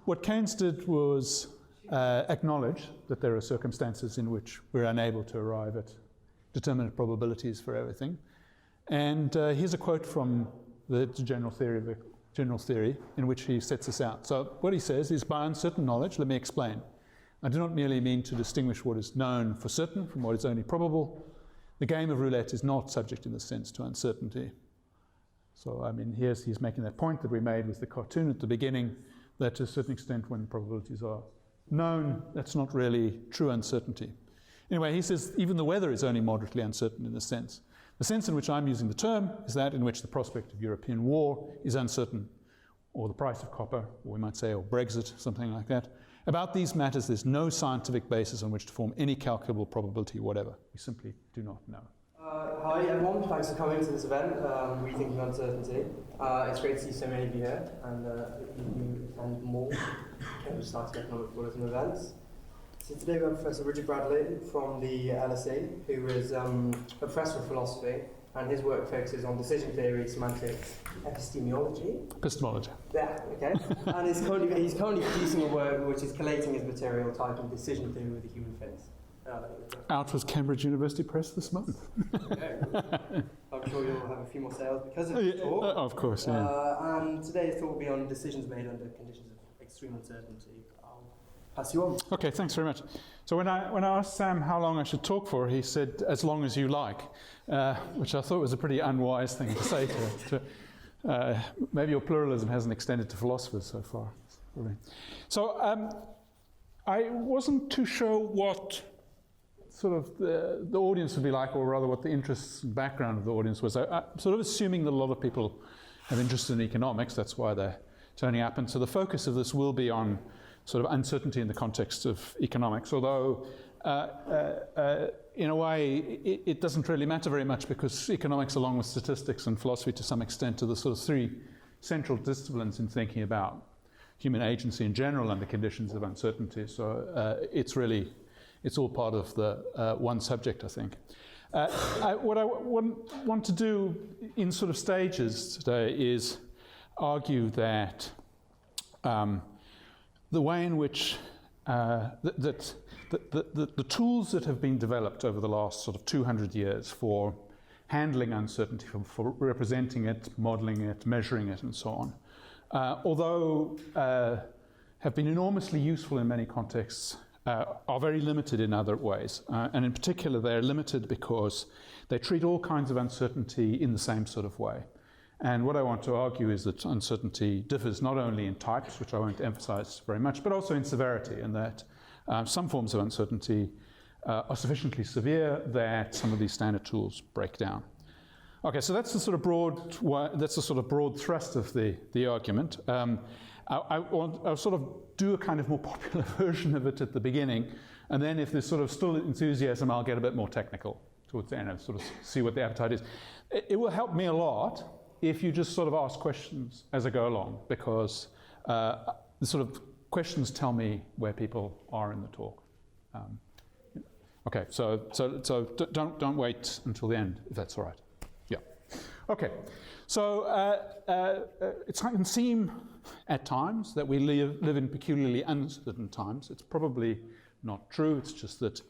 what Keynes did was acknowledge that there are circumstances in which we're unable to arrive at determinate probabilities for everything. And here's a quote from the general theory in which he sets this out. So what he says is, by uncertain knowledge, let me explain. I do not merely mean to distinguish what is known for certain from what is only probable. The game of roulette is not subject in this sense to uncertainty. So, I mean, he's making that point that we made with the cartoon at the beginning, that to a certain extent when probabilities are known, that's not really true uncertainty. Anyway, he says even the weather is only moderately uncertain in this sense. The sense in which I'm using the term is that in which the prospect of European war is uncertain, or the price of copper, or we might say, or Brexit, something like that. About these matters, there's no scientific basis on which to form any calculable probability whatever. We simply do not know. Hi everyone, thanks for coming to this event, Rethinking Uncertainty. It's great to see so many of you here, and you and more who started economic pluralism events. So today we have Professor Richard Bradley from the LSE, who is a professor of philosophy, and his work focuses on decision theory, semantics, epistemology. Epistemology. Yeah, okay. And he's currently producing a work which is collating his material titled Decision Theory with the Human Face. Out with Cambridge University Press this month. Okay. I'm sure you'll have a few more sales because of this talk. Of course, yeah. And today's talk will be on decisions made under conditions of extreme uncertainty. I'll pass you on. Okay, thanks very much. So when I asked Sam how long I should talk for, he said, as long as you like, which I thought was a pretty unwise thing to say to maybe your pluralism hasn't extended to philosophers so far. So I wasn't too sure what sort of the audience would be like, or rather what the interests and background of the audience was. I'm sort of assuming that a lot of people have interest in economics, that's why they're turning up. And so the focus of this will be on sort of uncertainty in the context of economics, although in a way it doesn't really matter very much, because economics, along with statistics and philosophy to some extent, are the sort of three central disciplines in thinking about human agency in general under conditions of uncertainty. So it's all part of the one subject, I think. What I want to do in sort of stages today is argue that the way in which the tools that have been developed over the last sort of 200 years for handling uncertainty, for representing it, modeling it, measuring it, and so on, although have been enormously useful in many contexts, are very limited in other ways. And in particular, they're limited because they treat all kinds of uncertainty in the same sort of way. And what I want to argue is that uncertainty differs not only in types, which I won't emphasize very much, but also in severity, and that some forms of uncertainty are sufficiently severe that some of these standard tools break down. Okay, so that's the sort of broad thrust of the argument. I'll sort of do a kind of more popular version of it at the beginning, and then if there's sort of still enthusiasm, I'll get a bit more technical towards the end and sort of see what the appetite is. It will help me a lot if you just sort of ask questions as I go along, because the sort of questions tell me where people are in the talk. Okay, so don't wait until the end, if that's all right. Yeah. Okay, so it can seem at times that we live in peculiarly uncertain times. It's probably not true. It's just that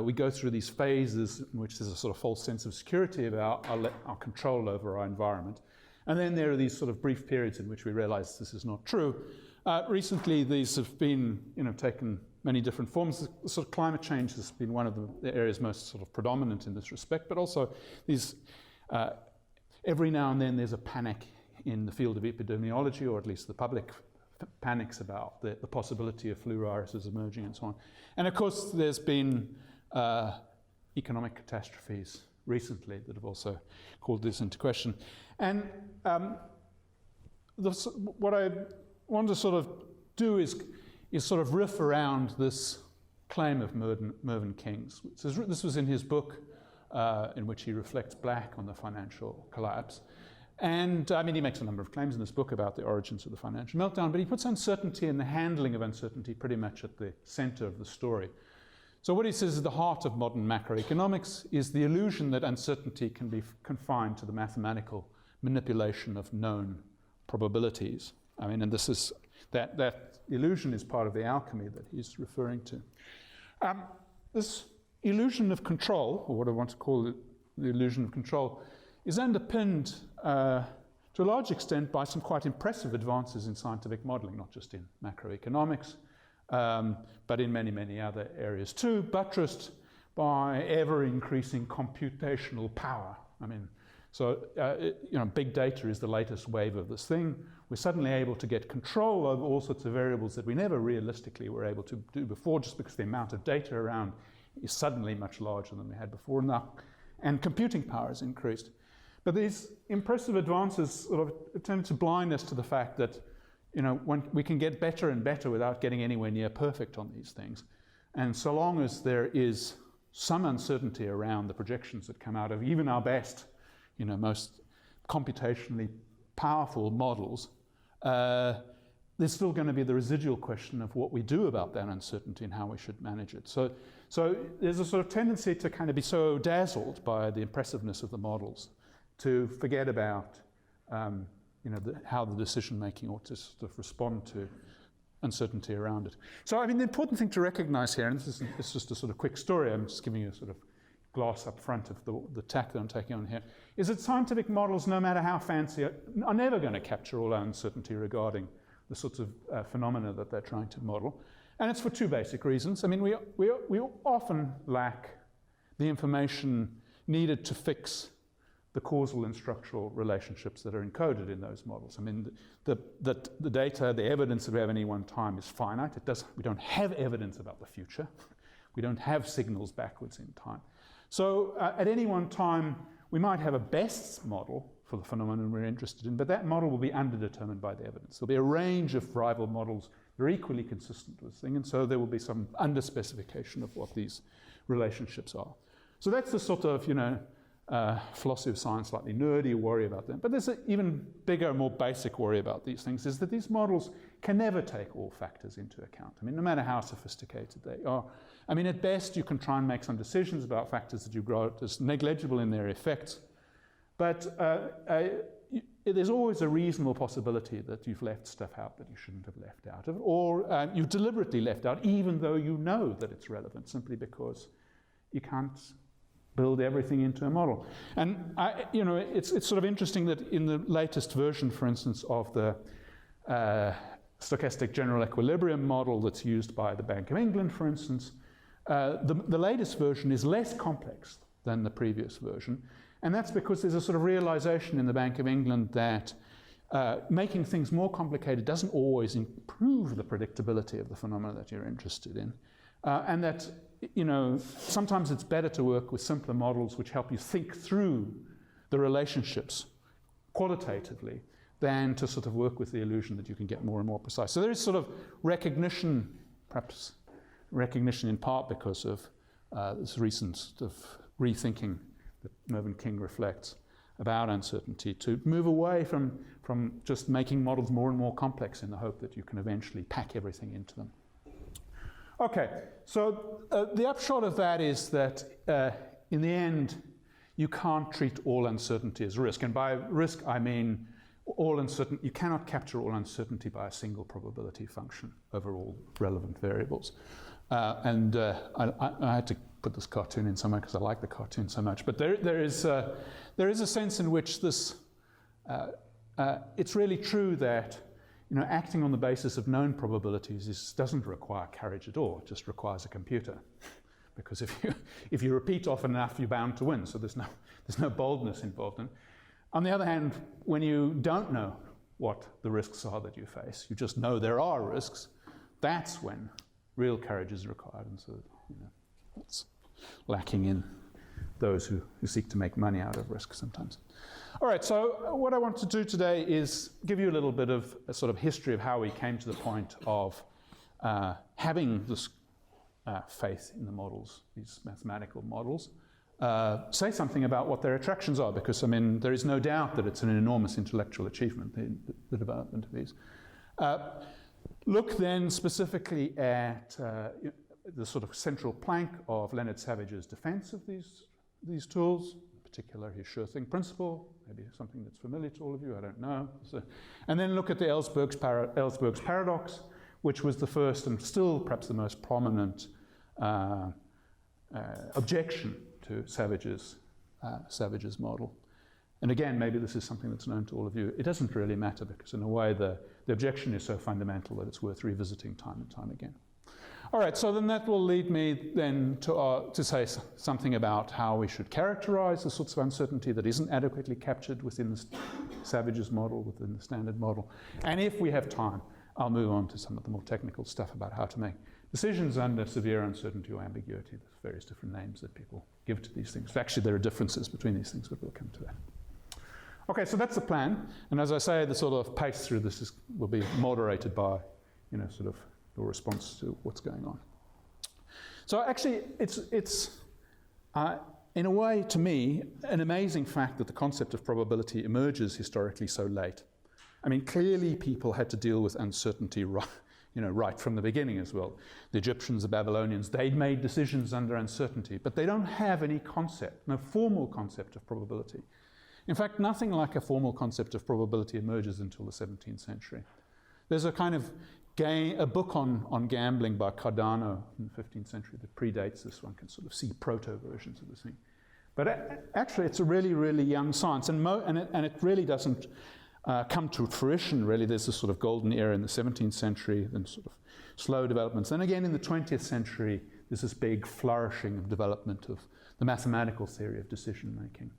we go through these phases in which there's a sort of false sense of security about our control over our environment. And then there are these sort of brief periods in which we realize this is not true. Recently, these have been, taken many different forms. The sort of climate change has been one of the areas most sort of predominant in this respect, but also these, every now and then there's a panic in the field of epidemiology, or at least the public panics about the possibility of flu viruses emerging and so on. And of course, there's been economic catastrophes recently that have also called this into question. And what I want to sort of do is sort of riff around this claim of Mervyn King's. This was in his book in which he reflects back on the financial collapse. And I mean, he makes a number of claims in this book about the origins of the financial meltdown, but he puts uncertainty and the handling of uncertainty pretty much at the center of the story. So what he says is the heart of modern macroeconomics is the illusion that uncertainty can be confined to the mathematical manipulation of known probabilities. I mean, and this that illusion is part of the alchemy that he's referring to. This illusion of control, or what I want to call it, the illusion of control, is underpinned to a large extent by some quite impressive advances in scientific modelling, not just in macroeconomics, but in many, many other areas too, buttressed by ever-increasing computational power. I mean, so, big data is the latest wave of this thing. We're suddenly able to get control over all sorts of variables that we never realistically were able to do before, just because the amount of data around is suddenly much larger than we had before now, and computing power has increased. But these impressive advances sort of tend to blind us to the fact that, when we can get better and better without getting anywhere near perfect on these things. And so long as there is some uncertainty around the projections that come out of even our best, most computationally powerful models, there's still going to be the residual question of what we do about that uncertainty and how we should manage it. So there's a sort of tendency to kind of be so dazzled by the impressiveness of the models to forget about how the decision making ought to sort of respond to uncertainty around it. So I mean, the important thing to recognize here, and it's just a sort of quick story, I'm just giving you a sort of glass up front of the tack that I'm taking on here, is that scientific models, no matter how fancy, are never going to capture all our uncertainty regarding the sorts of phenomena that they're trying to model. And it's for two basic reasons. I mean, we often lack the information needed to fix the causal and structural relationships that are encoded in those models. I mean, the data, the evidence at any one time is finite. We don't have evidence about the future. We don't have signals backwards in time. So at any one time, we might have a best model for the phenomenon we're interested in, but that model will be underdetermined by the evidence. There'll be a range of rival models that are equally consistent with the thing, and so there will be some underspecification of what these relationships are. So that's the sort of, philosophy of science, slightly nerdy worry about them. But there's an even bigger, more basic worry about these things, is that these models can never take all factors into account. I mean, no matter how sophisticated they are. I mean, at best, you can try and make some decisions about factors that you regard as negligible in their effects. But there's always a reasonable possibility that you've left stuff out that you shouldn't have left out of, or you've deliberately left out, even though you know that it's relevant, simply because you can't build everything into a model. And it's sort of interesting that in the latest version, for instance, of the stochastic general equilibrium model that's used by the Bank of England, for instance, the latest version is less complex than the previous version. And that's because there's a sort of realization in the Bank of England that making things more complicated doesn't always improve the predictability of the phenomena that you're interested in. And that, sometimes it's better to work with simpler models which help you think through the relationships qualitatively than to sort of work with the illusion that you can get more and more precise. So there is sort of recognition, perhaps recognition in part because of this recent sort of rethinking that Mervyn King reflects about uncertainty, to move away from just making models more and more complex in the hope that you can eventually pack everything into them. Okay, so the upshot of that is that in the end, you can't treat all uncertainty as risk. And by risk, I mean all uncertainty. You cannot capture all uncertainty by a single probability function over all relevant variables. I had to put this cartoon in somewhere because I like the cartoon so much. But there is a sense in which this it's really true that acting on the basis of known probabilities doesn't require courage at all. It just requires a computer, because if you repeat often enough, you're bound to win. So there's no boldness involved in it. On the other hand, when you don't know what the risks are that you face, you just know there are risks. That's when real courage is required, and so it's lacking in those who seek to make money out of risk sometimes. All right, so what I want to do today is give you a little bit of a sort of history of how we came to the point of having this faith in the models, these mathematical models, say something about what their attractions are, because, there is no doubt that it's an enormous intellectual achievement, the development of these. Look then specifically at the sort of central plank of Leonard Savage's defense of these tools, particular, his sure thing principle, maybe something that's familiar to all of you, I don't know. So, and then look at the Ellsberg's Paradox, which was the first and still perhaps the most prominent objection to Savage's model. And again, maybe this is something that's known to all of you. It doesn't really matter because in a way the objection is so fundamental that it's worth revisiting time and time again. All right, so then that will lead me then to say something about how we should characterize the sorts of uncertainty that isn't adequately captured within the Savage's model, within the standard model. And if we have time, I'll move on to some of the more technical stuff about how to make decisions under severe uncertainty or ambiguity. There's various different names that people give to these things. Actually, there are differences between these things, but we'll come to that. Okay, so that's the plan. And as I say, the sort of pace through this will be moderated by, sort of your response to what's going on. So actually, it's in a way, to me, an amazing fact that the concept of probability emerges historically so late. I mean, clearly people had to deal with uncertainty right from the beginning as well. The Egyptians, the Babylonians, they'd made decisions under uncertainty, but they don't have any concept, no formal concept of probability. In fact, nothing like a formal concept of probability emerges until the 17th century. There's a kind of a book on gambling by Cardano in the 15th century that predates this. One can sort of see proto-versions of this thing. But actually, it's a really, really young science, and it really doesn't come to fruition, really. There's this sort of golden era in the 17th century, then sort of slow developments. Then again, in the 20th century, there's this big flourishing of development of the mathematical theory of decision-making.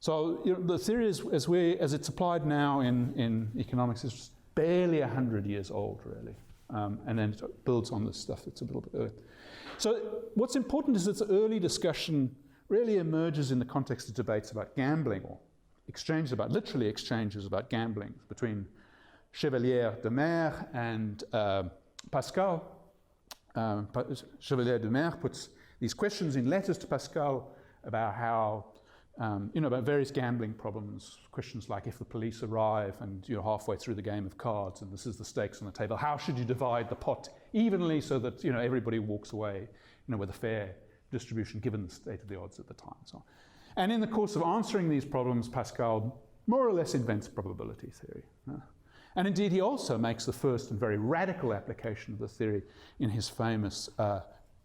So the theory as it's applied now in economics is just barely 100 years old, really. And then it builds on this stuff that's a little bit early. So what's important is its early discussion really emerges in the context of debates about gambling, or literally exchanges about gambling between Chevalier de Mer and Pascal. Chevalier de Mer puts these questions in letters to Pascal about how about various gambling problems, questions like if the police arrive and you're halfway through the game of cards and this is the stakes on the table, how should you divide the pot evenly so that everybody walks away with a fair distribution given the state of the odds at the time. So, and in the course of answering these problems, Pascal more or less invents probability theory. And indeed, he also makes the first and very radical application of the theory in his famous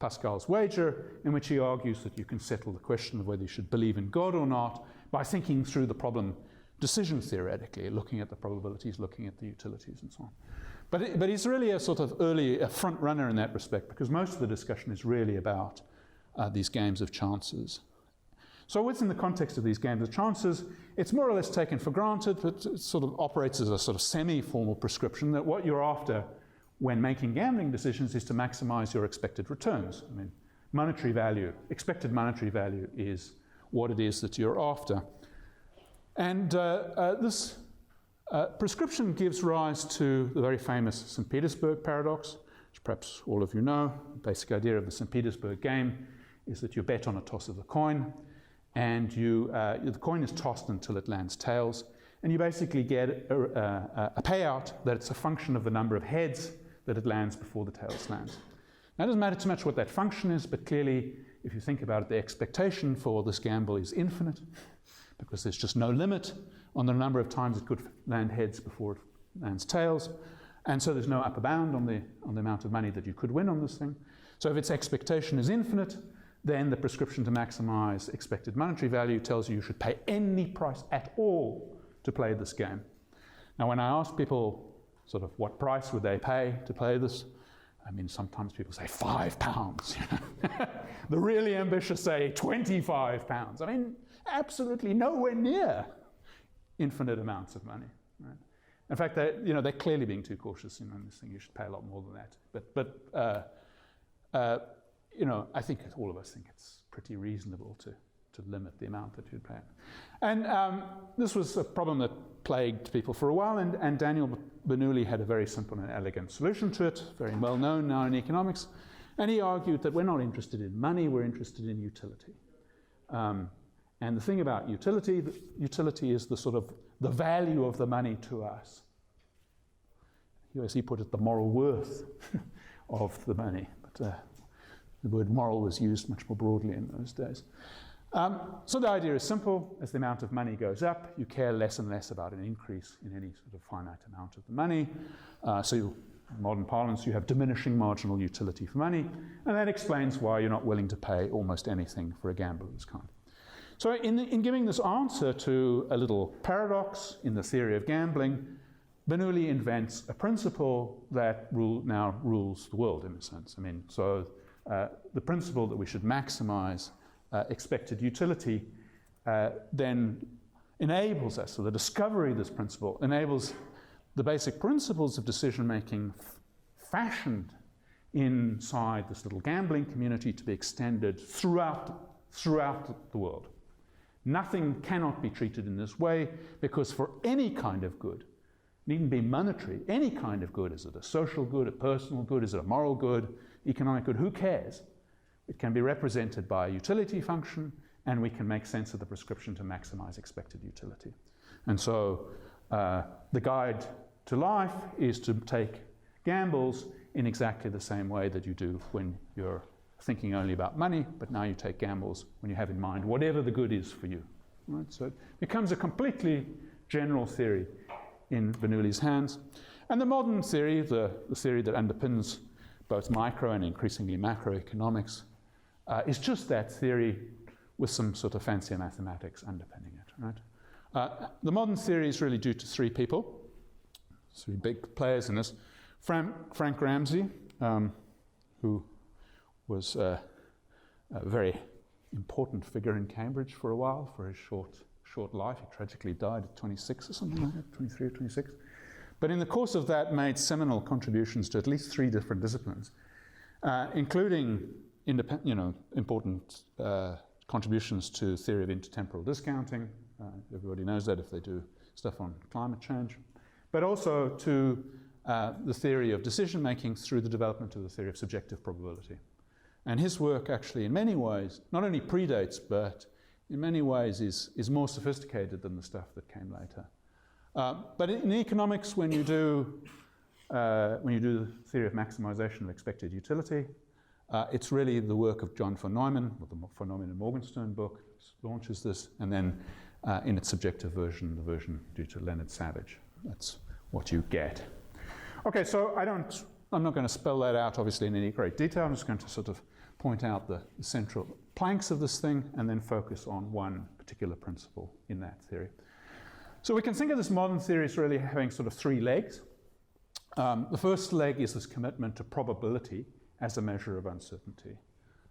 Pascal's wager, in which he argues that you can settle the question of whether you should believe in God or not by thinking through the problem decision theoretically, looking at the probabilities, looking at the utilities and so on. But he's really a sort of a front runner in that respect, because most of the discussion is really about these games of chances. So within the context of these games of chances, it's more or less taken for granted, but it sort of operates as a sort of semi-formal prescription that what you're after when making gambling decisions is to maximize your expected returns. I mean, monetary value, expected monetary value is what it is that you're after. And this prescription gives rise to the very famous St. Petersburg Paradox, which perhaps all of you know. The basic idea of the St. Petersburg game is that you bet on a toss of the coin, and the coin is tossed until it lands tails, and you basically get a payout that it's a function of the number of heads that it lands before the tails lands. Now, it doesn't matter too much what that function is, but clearly, if you think about it, the expectation for this gamble is infinite, because there's just no limit on the number of times it could land heads before it lands tails, and so there's no upper bound on the amount of money that you could win on this thing. So if its expectation is infinite, then the prescription to maximize expected monetary value tells you should pay any price at all to play this game. Now, when I ask people sort of what price would they pay to play this, I mean, sometimes people say £5. The really ambitious say £25. I mean, absolutely nowhere near infinite amounts of money. Right? In fact, they're clearly being too cautious in this thing. You should pay a lot more than that. But I think all of us think it's pretty reasonable to limit the amount that you'd pay. And this was a problem that plagued people for a while, and Daniel Bernoulli had a very simple and elegant solution to it, very well known now in economics. And he argued that we're not interested in money, we're interested in utility. And the thing about utility is the sort of the value of the money to us. As he put it, the moral worth of the money. But the word moral was used much more broadly in those days. So the idea is simple. As the amount of money goes up, you care less and less about an increase in any sort of finite amount of the money. In modern parlance, you have diminishing marginal utility for money, and that explains why you're not willing to pay almost anything for a gamble of this kind. So in giving this answer to a little paradox in the theory of gambling, Bernoulli invents a principle that now rules the world, in a sense. The principle that we should maximize expected utility then enables us, so the discovery of this principle enables the basic principles of decision-making fashioned inside this little gambling community to be extended throughout the world. Nothing cannot be treated in this way, because for any kind of good, it needn't be monetary, any kind of good, is it a social good, a personal good, is it a moral good, economic good, who cares? It can be represented by a utility function, and we can make sense of the prescription to maximize expected utility. And so the guide to life is to take gambles in exactly the same way that you do when you're thinking only about money, but now you take gambles when you have in mind whatever the good is for you. Right? So it becomes a completely general theory in Bernoulli's hands. And the modern theory, the theory that underpins both micro and increasingly macroeconomics, is just that theory with some sort of fancier mathematics underpinning it. Right? The modern theory is really due to three people, three big players in this. Frank Ramsey, who was a very important figure in Cambridge for a while, for his short life. He tragically died at 26 or something like that, 23 or 26. But in the course of that, made seminal contributions to at least three different disciplines, including important contributions to theory of intertemporal discounting. Everybody knows that if they do stuff on climate change. But also to the theory of decision-making through the development of the theory of subjective probability. And his work actually, in many ways, not only predates, but in many ways is more sophisticated than the stuff that came later. But in economics, when you do the theory of maximization of expected utility, it's really the work of John von Neumann, or the von Neumann and Morgenstern book launches this, and then in its subjective version, the version due to Leonard Savage. That's what you get. Okay, so I'm not going to spell that out, obviously, in any great detail. I'm just going to sort of point out the central planks of this thing and then focus on one particular principle in that theory. So we can think of this modern theory as really having sort of three legs. The first leg is this commitment to probability as a measure of uncertainty.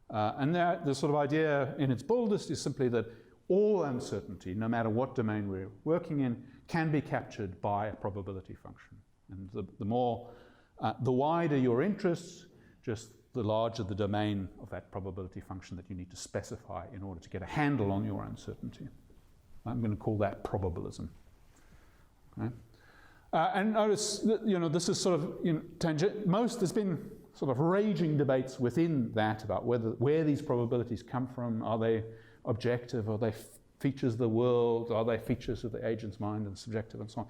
And the sort of idea in its boldest is simply that all uncertainty, no matter what domain we're working in, can be captured by a probability function. And the wider your interests, just the larger the domain of that probability function that you need to specify in order to get a handle on your uncertainty. I'm going to call that probabilism. Okay? And notice that, this is sort of there's been sort of raging debates within that about where these probabilities come from. Are they objective? Are they features of the world? Are they features of the agent's mind and subjective and so on?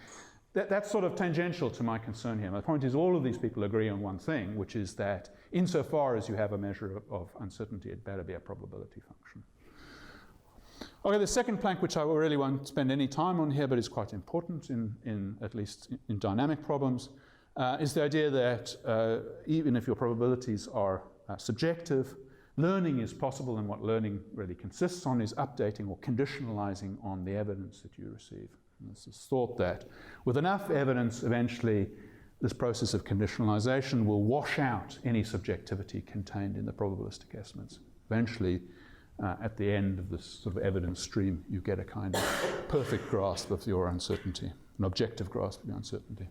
That's sort of tangential to my concern here. My point is all of these people agree on one thing, which is that insofar as you have a measure of uncertainty, it better be a probability function. Okay, the second plank, which I really won't spend any time on here, but is quite important in at least in dynamic problems, is the idea that even if your probabilities are subjective, learning is possible, and what learning really consists on is updating or conditionalizing on the evidence that you receive. And this is thought that with enough evidence, eventually this process of conditionalization will wash out any subjectivity contained in the probabilistic estimates. Eventually, at the end of this sort of evidence stream, you get a kind of perfect grasp of your uncertainty, an objective grasp of your uncertainty.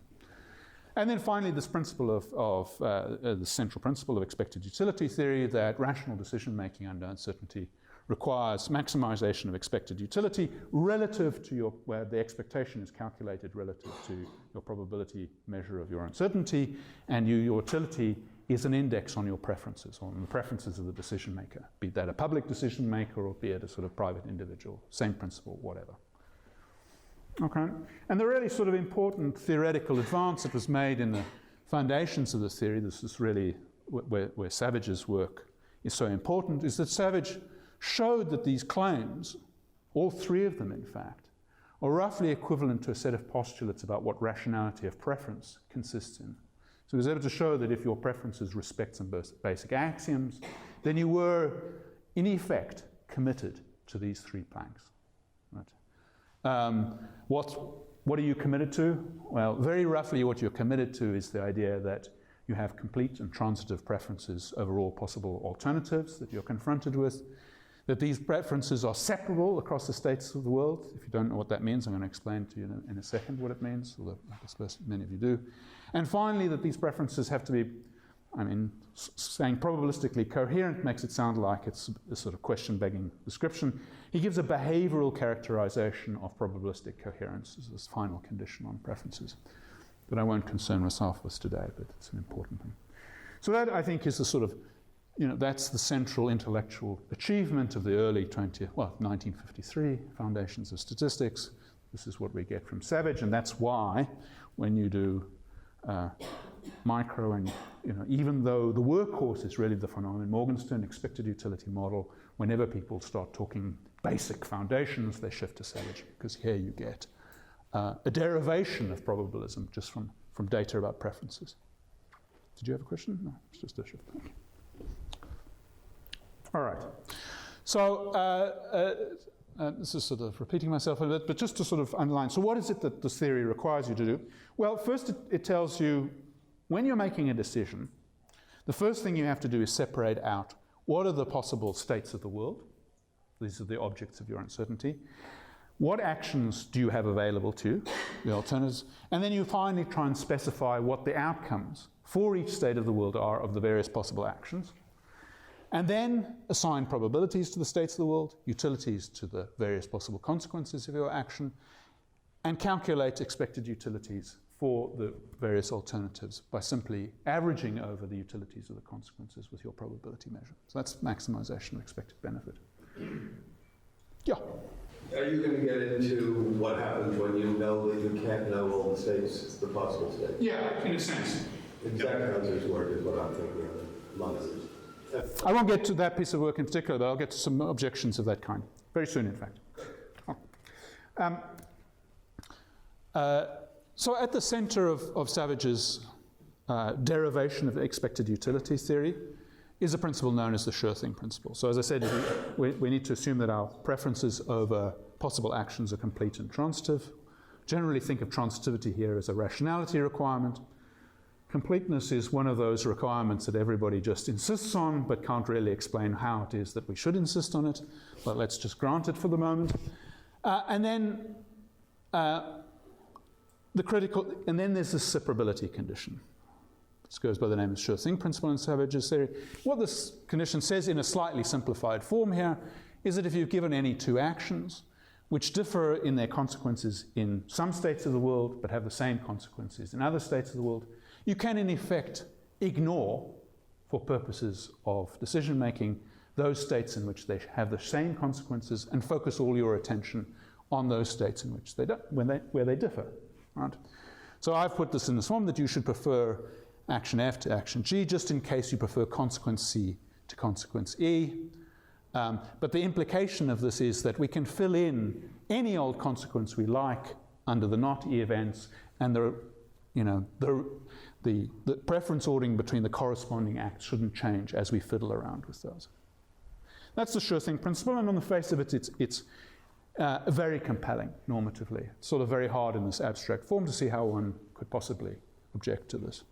And then finally, this principle of the central principle of expected utility theory, that rational decision-making under uncertainty requires maximization of expected utility relative to where the expectation is calculated relative to your probability measure of your uncertainty, and your utility is an index on your preferences, on the preferences of the decision maker, be that a public decision maker or be it a sort of private individual, same principle, whatever. Okay, and the really sort of important theoretical advance that was made in the foundations of the theory, this is really where Savage's work is so important, is that Savage showed that these claims, all three of them in fact, are roughly equivalent to a set of postulates about what rationality of preference consists in. So he was able to show that if your preferences respect some basic axioms, then you were, in effect, committed to these three planks. Right? What are you committed to? Well, very roughly what you're committed to is the idea that you have complete and transitive preferences over all possible alternatives that you're confronted with, that these preferences are separable across the states of the world. If you don't know what that means, I'm going to explain to you in a second what it means, although I suppose many of you do. And finally, that these preferences have to be, saying probabilistically coherent makes it sound like it's a sort of question-begging description. He gives a behavioral characterization of probabilistic coherence as this final condition on preferences that I won't concern myself with today, but it's an important thing. So that, I think, is the sort of, that's the central intellectual achievement of the early 1953 foundations of statistics. This is what we get from Savage, and that's why when you do micro and, even though the workhorse is really the von Neumann-Morgenstern expected utility model, whenever people start talking basic foundations, they shift to Savage, because here you get a derivation of probabilism just from data about preferences. Did you have a question? No, it's just a shift. Okay. All right. So this is sort of repeating myself a bit, but just to sort of underline. So what is it that this theory requires you to do? Well, first it tells you when you're making a decision, the first thing you have to do is separate out what are the possible states of the world. These are the objects of your uncertainty. What actions do you have available to you, the alternatives? And then you finally try and specify what the outcomes for each state of the world are of the various possible actions. And then assign probabilities to the states of the world, utilities to the various possible consequences of your action, and calculate expected utilities for the various alternatives by simply averaging over the utilities of the consequences with your probability measure. So that's maximization of expected benefit. Yeah? Are you going to get into what happens when you know that you can't know all the states, the possible states? Yeah, in a sense. Exact answers work is what I'm thinking of, among others. I won't get to that piece of work in particular, but I'll get to some objections of that kind. Very soon, in fact. So at the center of Savage's derivation of expected utility theory is a principle known as the sure thing principle. So as I said, we need to assume that our preferences over possible actions are complete and transitive. Generally think of transitivity here as a rationality requirement. Completeness is one of those requirements that everybody just insists on, but can't really explain how it is that we should insist on it. But let's just grant it for the moment. And then there's the separability condition. This goes by the name of sure thing principle in Savage's theory. What this condition says in a slightly simplified form here is that if you've given any two actions which differ in their consequences in some states of the world but have the same consequences in other states of the world, you can in effect ignore, for purposes of decision making, those states in which they have the same consequences and focus all your attention on those states in which they don't, where they differ. Right? So I've put this in the form that you should prefer action F to action G, just in case you prefer consequence C to consequence E. But the implication of this is that we can fill in any old consequence we like under the not E events, and the preference ordering between the corresponding acts shouldn't change as we fiddle around with those. That's the sure thing principle, and on the face of it, it's very compelling normatively. It's sort of very hard in this abstract form to see how one could possibly object to this.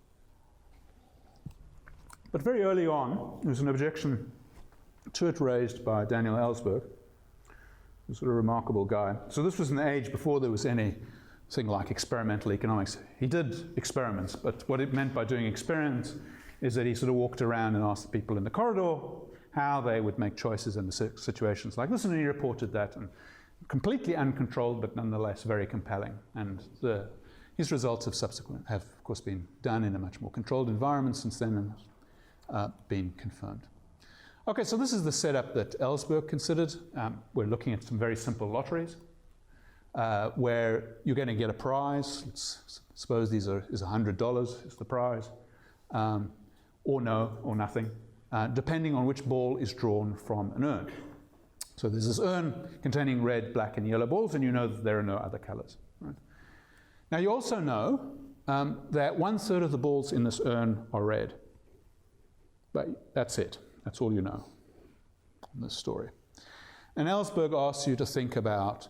But very early on, there was an objection to it raised by Daniel Ellsberg, who's a remarkable guy. So this was an age before there was anything like experimental economics. He did experiments, but what it meant by doing experiments is that he sort of walked around and asked the people in the corridor how they would make choices in situations like this, and he reported that, and completely uncontrolled, but nonetheless very compelling. And his results have of course, been done in a much more controlled environment since then, and been confirmed. Okay, so this is the setup that Ellsberg considered. We're looking at some very simple lotteries where you're going to get a prize. Let's suppose is $100 is the prize, or no, or nothing, depending on which ball is drawn from an urn. So there's this urn containing red, black, and yellow balls, and you know that there are no other colours. Right? Now you also know that 1/3 of the balls in this urn are red. But that's it. That's all you know in this story. And Ellsberg asks you to think about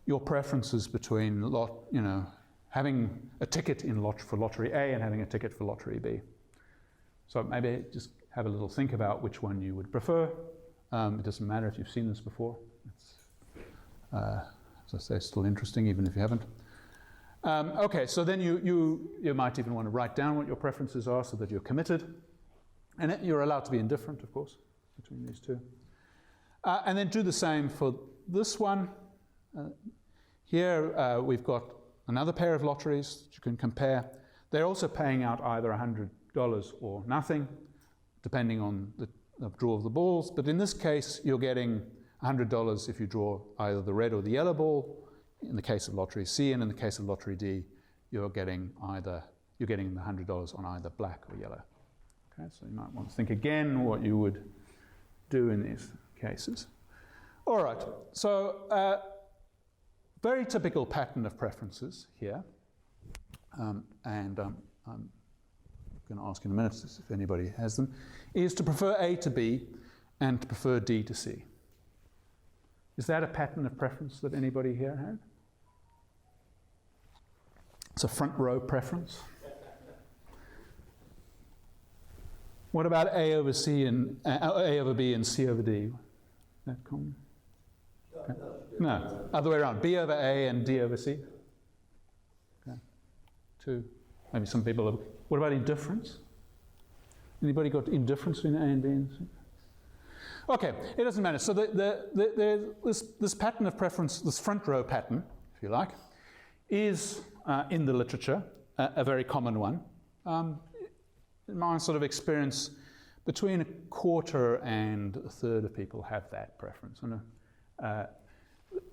your preferences between having a ticket for lottery A and having a ticket for lottery B. So maybe just have a little think about which one you would prefer. It doesn't matter if you've seen this before. It's, as I say, still interesting even if you haven't. Okay, so then you might even want to write down what your preferences are so that you're committed. And you're allowed to be indifferent, of course, between these two. And then do the same for this one. Here we've got another pair of lotteries that you can compare. They're also paying out either $100 or nothing, depending on the draw of the balls. But in this case, you're getting $100 if you draw either the red or the yellow ball. In the case of lottery C, and in the case of lottery D, you're getting the $100 on either black or yellow. Okay, so you might want to think again what you would do in these cases. All right, so very typical pattern of preferences here. And I'm going to ask in a minute if anybody has them, is to prefer A to B and to prefer D to C. Is that a pattern of preference that anybody here had? It's a front row preference. What about A over C and A over B and C over D? That common? Okay. No, other way around. B over A and D over C. Okay. 2. Maybe some people have. What about indifference? Anybody got indifference between A and B and C? Okay, it doesn't matter. So this pattern of preference, this front row pattern, if you like, is in the literature a very common one. In my sort of experience, between 1/4 and 1/3 of people have that preference. And,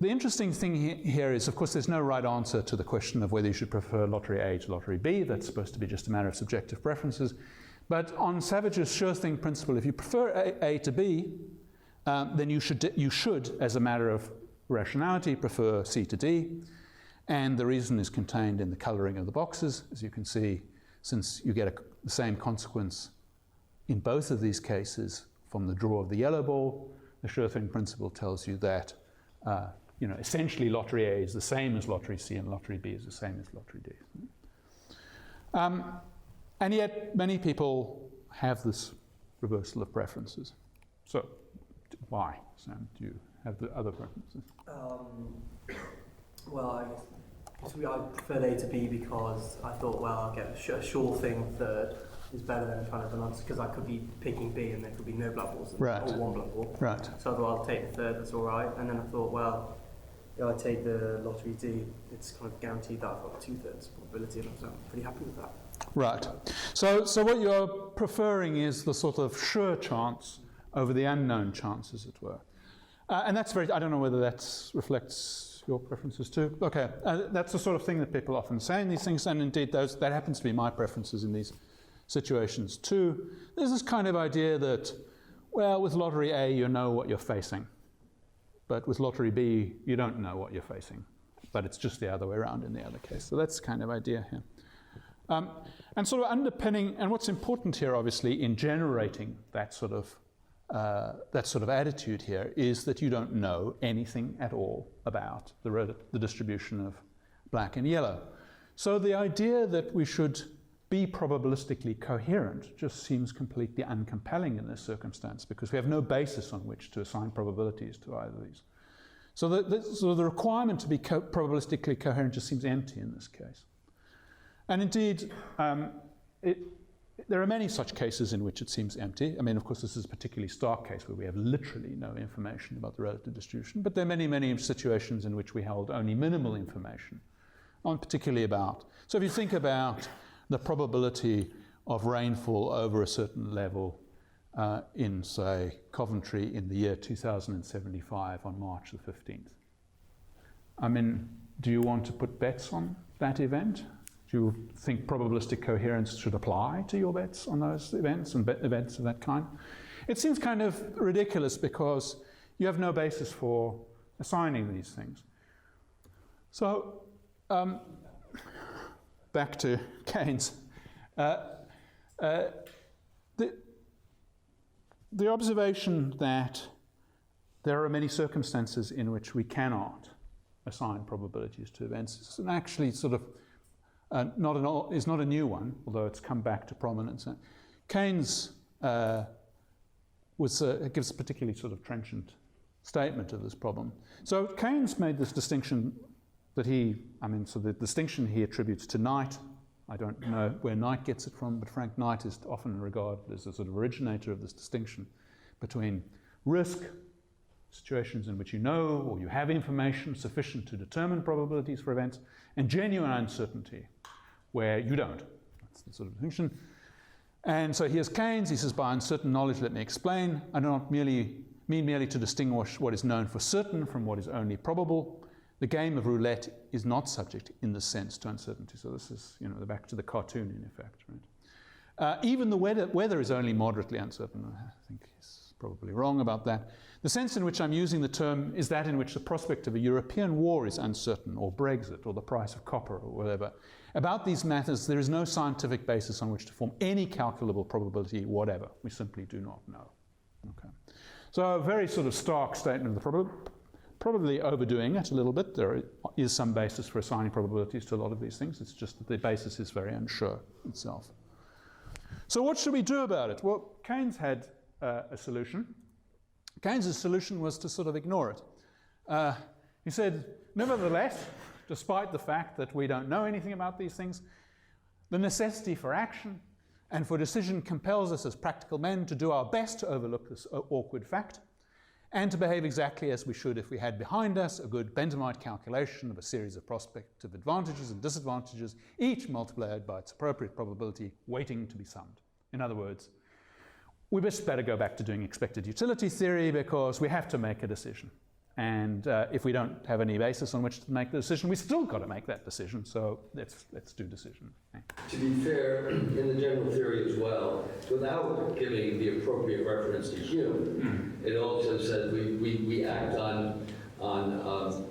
the interesting thing here is, of course, there's no right answer to the question of whether you should prefer lottery A to lottery B. That's supposed to be just a matter of subjective preferences. But on Savage's sure thing principle, if you prefer A to B, then you should, as a matter of rationality, prefer C to D. And the reason is contained in the colouring of the boxes. As you can see, since you get the same consequence in both of these cases from the draw of the yellow ball, the sure thing principle tells you that essentially lottery A is the same as lottery C and lottery B is the same as lottery D. And yet many people have this reversal of preferences. So why, Sam? Do you have the other preferences? Well, I preferred A to B because I thought, well, I'll get a sure thing third is better than kind of an answer, because I could be picking B and there could be no black balls right. or one black ball. Right. So I thought I'll take the third, that's all right. And then I thought, well, if I take the lottery D, it's kind of guaranteed that I've got 2/3 probability, and I'm pretty happy with that. Right. So what you're preferring is the sort of sure chance over the unknown chance, as it were. And that's very, I don't know whether that reflects your preferences too. Okay, that's the sort of thing that people often say in these things, and indeed that happens to be my preferences in these situations too. There's this kind of idea that, well, with lottery A you know what you're facing, but with lottery B you don't know what you're facing, but it's just the other way around in the other case. So that's the kind of idea here. And sort of underpinning, and what's important here obviously in generating that sort of attitude here is that you don't know anything at all about the distribution of black and yellow. So the idea that we should be probabilistically coherent just seems completely uncompelling in this circumstance, because we have no basis on which to assign probabilities to either of these. So the requirement to be probabilistically coherent just seems empty in this case. And indeed, there are many such cases in which it seems empty. I mean, of course, this is a particularly stark case where we have literally no information about the relative distribution, but there are many, many situations in which we hold only minimal information, particularly about. So if you think about the probability of rainfall over a certain level in, say, Coventry in the year 2075 on March the 15th. I mean, do you want to put bets on that event? Do you think probabilistic coherence should apply to your bets on those events and events of that kind? It seems kind of ridiculous because you have no basis for assigning these things. So, back to Keynes. The observation that there are many circumstances in which we cannot assign probabilities to events is actually sort of is not a new one, although it's come back to prominence. Keynes gives a particularly sort of trenchant statement of this problem. So Keynes made this distinction that so the distinction he attributes to Knight. I don't know where Knight gets it from, but Frank Knight is often regarded as a sort of originator of this distinction between risk, situations in which you know or you have information sufficient to determine probabilities for events, and genuine uncertainty, where you don't. That's the sort of distinction. And so here's Keynes. He says, by uncertain knowledge, let me explain. I do not mean merely to distinguish what is known for certain from what is only probable. The game of roulette is not subject in this sense to uncertainty. So this is, back to the cartoon in effect, right? Even the weather is only moderately uncertain. I think he's probably wrong about that. The sense in which I'm using the term is that in which the prospect of a European war is uncertain, or Brexit, or the price of copper, or whatever. About these matters, there is no scientific basis on which to form any calculable probability whatever. We simply do not know. Okay. So a very sort of stark statement of the problem. Probably overdoing it a little bit. There is some basis for assigning probabilities to a lot of these things. It's just that the basis is very unsure itself. So what should we do about it? Well, Keynes had a solution. Keynes' solution was to sort of ignore it. He said, nevertheless, despite the fact that we don't know anything about these things, the necessity for action and for decision compels us as practical men to do our best to overlook this awkward fact, and to behave exactly as we should if we had behind us a good Benthamite calculation of a series of prospective advantages and disadvantages, each multiplied by its appropriate probability, waiting to be summed. In other words, we best better go back to doing expected utility theory because we have to make a decision. And if we don't have any basis on which to make the decision, we still got to make that decision. So let's do decision. To be fair, in the general theory as well, without giving the appropriate reference to Hume, it also said we act on oh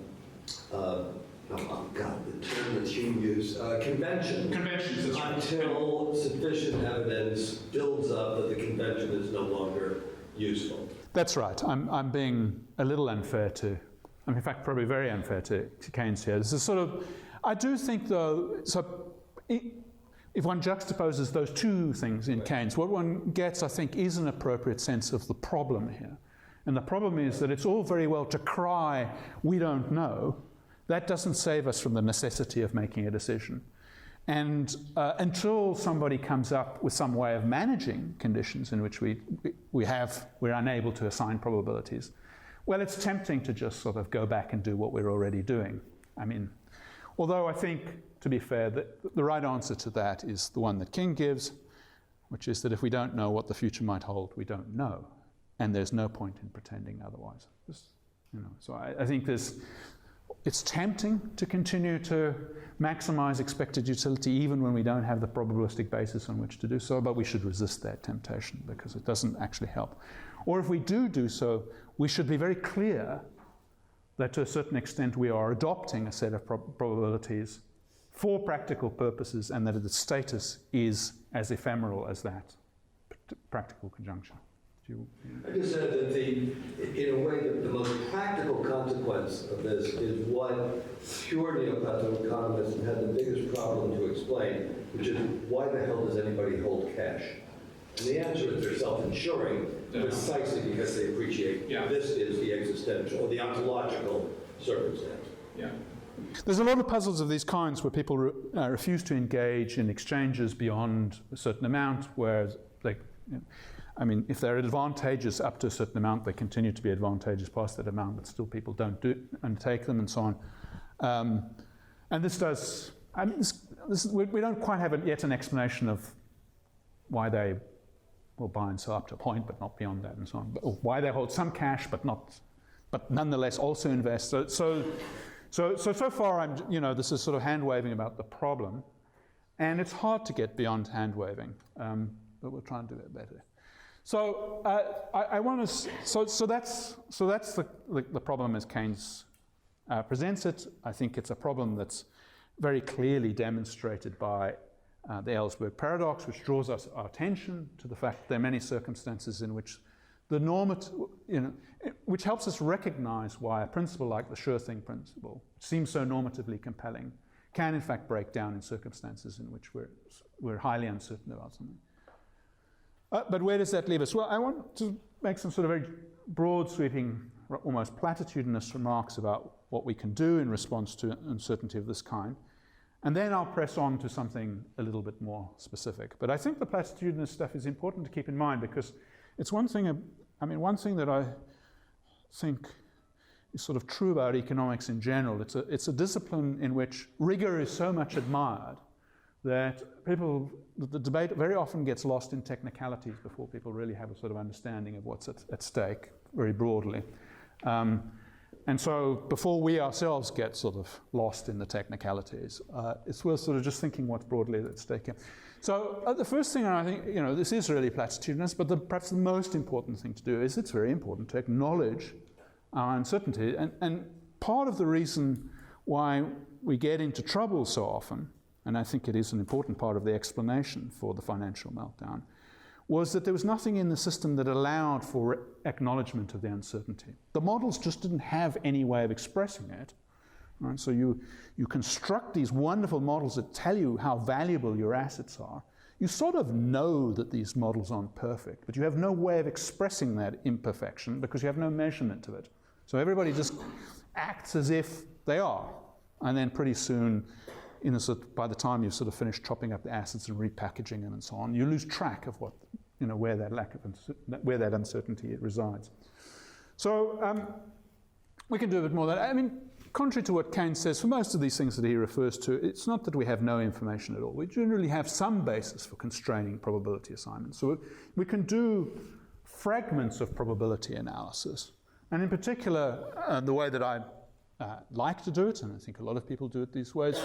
God, the term that Hume used, convention. Conventions. Until sufficient evidence builds up that the convention is no longer useful. That's right. I'm being a little unfair in fact, probably very unfair to Keynes here. This is sort of, I do think though, if one juxtaposes those two things in Keynes, what one gets, I think, is an appropriate sense of the problem here. And the problem is that it's all very well to cry, we don't know. That doesn't save us from the necessity of making a decision. And until somebody comes up with some way of managing conditions in which we're unable to assign probabilities, well, it's tempting to just sort of go back and do what we're already doing. I mean, although I think, to be fair, that the right answer to that is the one that King gives, which is that if we don't know what the future might hold, we don't know. And there's no point in pretending otherwise. So I think it's tempting to continue to maximize expected utility even when we don't have the probabilistic basis on which to do so, but we should resist that temptation because it doesn't actually help. Or if we do so, we should be very clear that to a certain extent we are adopting a set of probabilities for practical purposes and that its status is as ephemeral as that practical conjunction. I just said that in a way, the most practical consequence of this is what pure neoclassical economists have had the biggest problem to explain, which is why the hell does anybody hold cash? And the answer is they're self-insuring, precisely because they appreciate this is the existential or the ontological circumstance. Yeah. There's a lot of puzzles of these kinds where people refuse to engage in exchanges beyond a certain amount, whereas if they're advantageous up to a certain amount, they continue to be advantageous past that amount, but still people don't undertake them and so on. And this does, we don't quite have yet an explanation of why they will buy and sell up to a point, but not beyond that and so on. Or why they hold some cash, but nonetheless also invest. So far, this is sort of hand-waving about the problem, and it's hard to get beyond hand-waving, but we'll try and do it better. So I want to. So that's the problem as Keynes presents it. I think it's a problem that's very clearly demonstrated by the Ellsberg paradox, which draws our attention to the fact that there are many circumstances in which the normative, which helps us recognize why a principle like the sure thing principle, which seems so normatively compelling, can in fact break down in circumstances in which we're highly uncertain about something. But where does that leave us? Well, I want to make some sort of very broad, sweeping, almost platitudinous remarks about what we can do in response to uncertainty of this kind. And then I'll press on to something a little bit more specific. But I think the platitudinous stuff is important to keep in mind because it's one thing that I think is sort of true about economics in general. It's a discipline in which rigor is so much admired that the debate very often gets lost in technicalities before people really have a sort of understanding of what's at stake very broadly. And so before we ourselves get sort of lost in the technicalities, it's worth sort of just thinking what's broadly at stake here. So the first thing, I think, this is really platitudinous, but perhaps the most important thing to do is it's very important to acknowledge our uncertainty. And part of the reason why we get into trouble so often, and I think it is an important part of the explanation for the financial meltdown, was that there was nothing in the system that allowed for acknowledgement of the uncertainty. The models just didn't have any way of expressing it. Right? So you construct these wonderful models that tell you how valuable your assets are. You sort of know that these models aren't perfect, but you have no way of expressing that imperfection because you have no measurement of it. So everybody just acts as if they are. And then pretty soon, by the time you've sort of finished chopping up the assets and repackaging them and so on, you lose track of where that uncertainty resides. So we can do a bit more of that. I mean, contrary to what Keynes says, for most of these things that he refers to, it's not that we have no information at all. We generally have some basis for constraining probability assignments. So we can do fragments of probability analysis. And in particular, the way that I like to do it, and I think a lot of people do it these ways,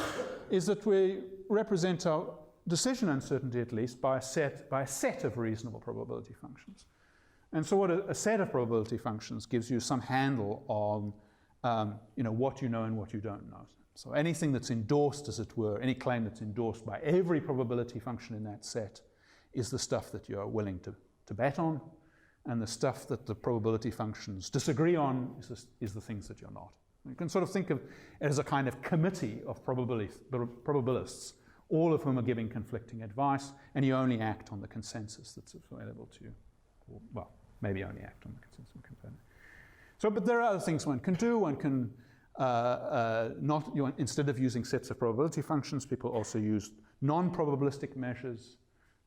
is that we represent our decision uncertainty, at least, by a set of reasonable probability functions. And so what a set of probability functions gives you some handle on what you know and what you don't know. So anything that's endorsed, as it were, any claim that's endorsed by every probability function in that set is the stuff that you're willing to bet on, and the stuff that the probability functions disagree on is the things that you're not. You can sort of think of it as a kind of committee of probabilists, all of whom are giving conflicting advice, and you only act on the consensus that's available to you. Well, maybe only act on the consensus. So, but there are other things one can do. One can instead of using sets of probability functions, people also use non-probabilistic measures,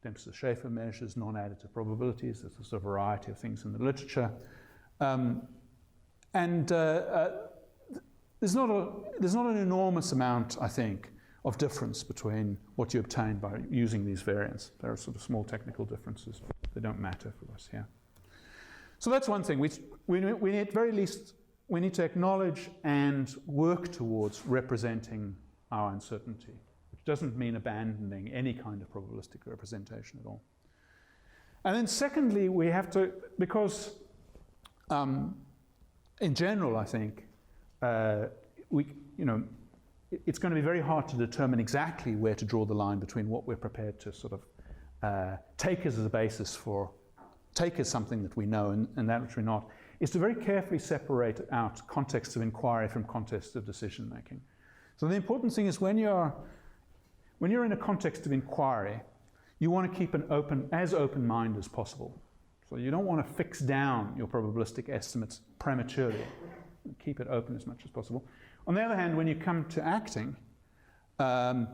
Dempsey-Schaeffer measures, non-additive probabilities. There's a variety of things in the literature, there's not an enormous amount, I think, of difference between what you obtain by using these variants. There are sort of small technical differences, but they don't matter for us here. So that's one thing. We at very least, we need to acknowledge and work towards representing our uncertainty, which doesn't mean abandoning any kind of probabilistic representation at all. And then secondly, we have to, because in general, I think, it's going to be very hard to determine exactly where to draw the line between what we're prepared to sort of take as a basis for, take as something that we know and that which we're not, is to very carefully separate out contexts of inquiry from contexts of decision making. So the important thing is when you're in a context of inquiry, you want to keep as open mind as possible. So you don't want to fix down your probabilistic estimates prematurely. Keep it open as much as possible. On the other hand, when you come to acting, the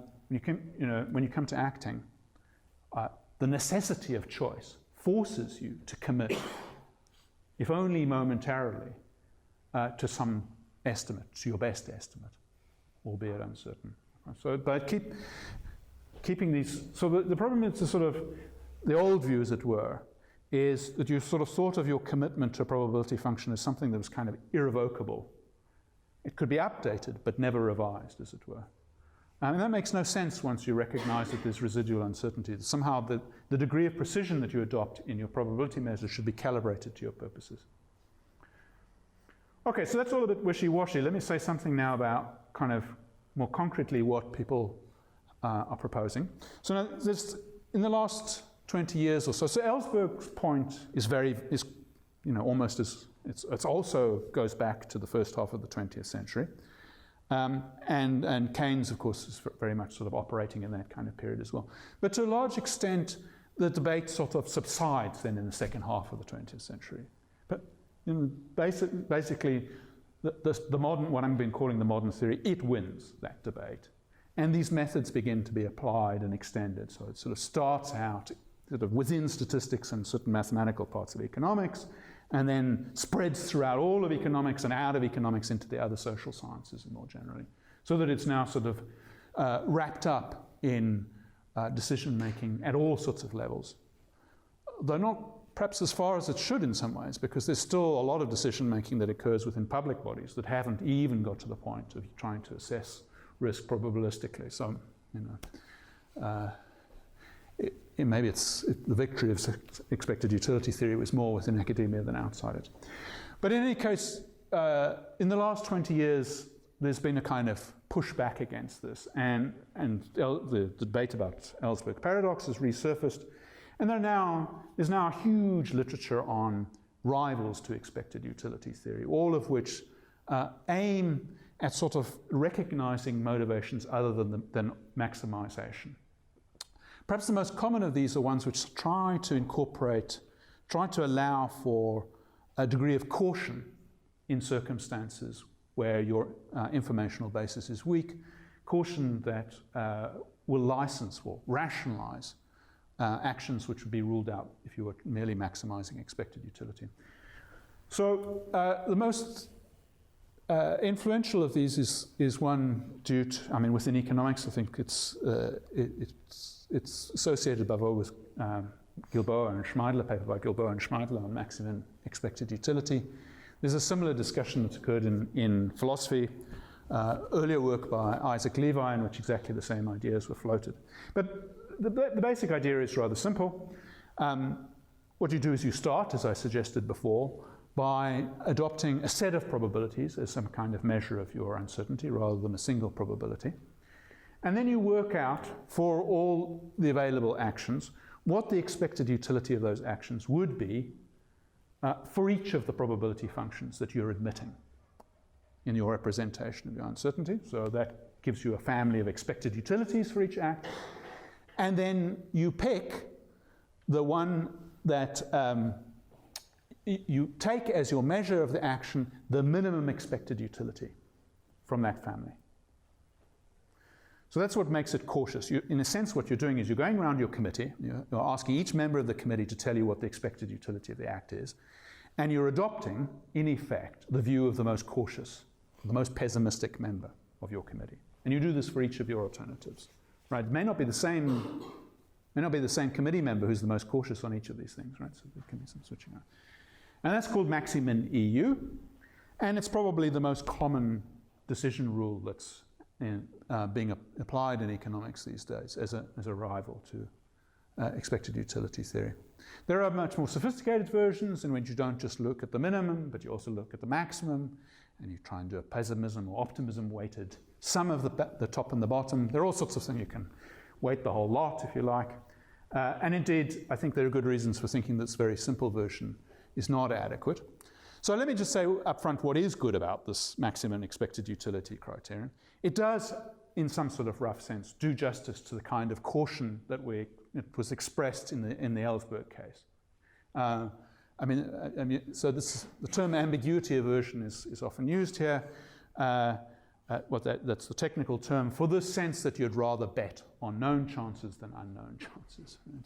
necessity of choice forces you to commit, if only momentarily, to some estimate, to your best estimate, albeit uncertain. So, but keeping these. So the problem is the old view, as it were, is that you sort of thought of your commitment to a probability function as something that was kind of irrevocable. It could be updated, but never revised, as it were. And that makes no sense once you recognize that there's residual uncertainty. That somehow the degree of precision that you adopt in your probability measure should be calibrated to your purposes. Okay, so that's all a bit wishy-washy. Let me say something now about kind of more concretely what people are proposing. So now, in the last 20 years or so, Ellsberg's point is almost as, it's also goes back to the first half of the 20th century. And Keynes, of course, is very much sort of operating in that kind of period as well. But to a large extent, the debate sort of subsides then in the second half of the 20th century. But basically, the modern, what I've been calling the modern theory, it wins that debate. And these methods begin to be applied and extended. So it sort of starts out sort of within statistics and certain mathematical parts of economics, and then spreads throughout all of economics and out of economics into the other social sciences more generally. So that it's now sort of wrapped up in decision-making at all sorts of levels. Though not perhaps as far as it should in some ways, because there's still a lot of decision-making that occurs within public bodies that haven't even got to the point of trying to assess risk probabilistically. So, maybe the victory of expected utility theory was more within academia than outside it. But in any case, in the last 20 years, there's been a kind of pushback against this, and the debate about Ellsberg paradox has resurfaced, and there's now a huge literature on rivals to expected utility theory, all of which aim at sort of recognizing motivations other than maximization. Perhaps the most common of these are ones which try to allow for a degree of caution in circumstances where your informational basis is weak, caution that will license or rationalize actions which would be ruled out if you were merely maximizing expected utility. So the most influential of these is one due to, within economics, I think it's associated above all with Gilboa and Schmeidler, a paper by Gilboa and Schmeidler on maximum expected utility. There's a similar discussion that occurred in philosophy, earlier work by Isaac Levi, in which exactly the same ideas were floated. But the basic idea is rather simple. What you do is you start, as I suggested before, by adopting a set of probabilities as some kind of measure of your uncertainty rather than a single probability. And then you work out for all the available actions what the expected utility of those actions would be for each of the probability functions that you're admitting in your representation of your uncertainty. So that gives you a family of expected utilities for each act. And then you pick the one that you take as your measure of the action the minimum expected utility from that family. So that's what makes it cautious. In a sense, what you're doing is you're going around your committee, you're asking each member of the committee to tell you what the expected utility of the act is, and you're adopting, in effect, the view of the most cautious, the most pessimistic member of your committee. And you do this for each of your alternatives. Right? It may not be the same committee member who's the most cautious on each of these things, right? So there can be some switching out. And that's called Maximin EU, and it's probably the most common decision rule that's being applied in economics these days as a rival to expected utility theory. There are much more sophisticated versions in which you don't just look at the minimum, but you also look at the maximum, and you try and do a pessimism or optimism weighted sum of the top and the bottom. There are all sorts of things. You can weight the whole lot if you like. And indeed, I think there are good reasons for thinking this very simple version is not adequate. So let me just say up front what is good about this maximum expected utility criterion. It does, in some sort of rough sense, do justice to the kind of caution that it was expressed in the Ellsberg case. So the term ambiguity aversion is often used here. That's the technical term for the sense that you'd rather bet on known chances than unknown chances. Right?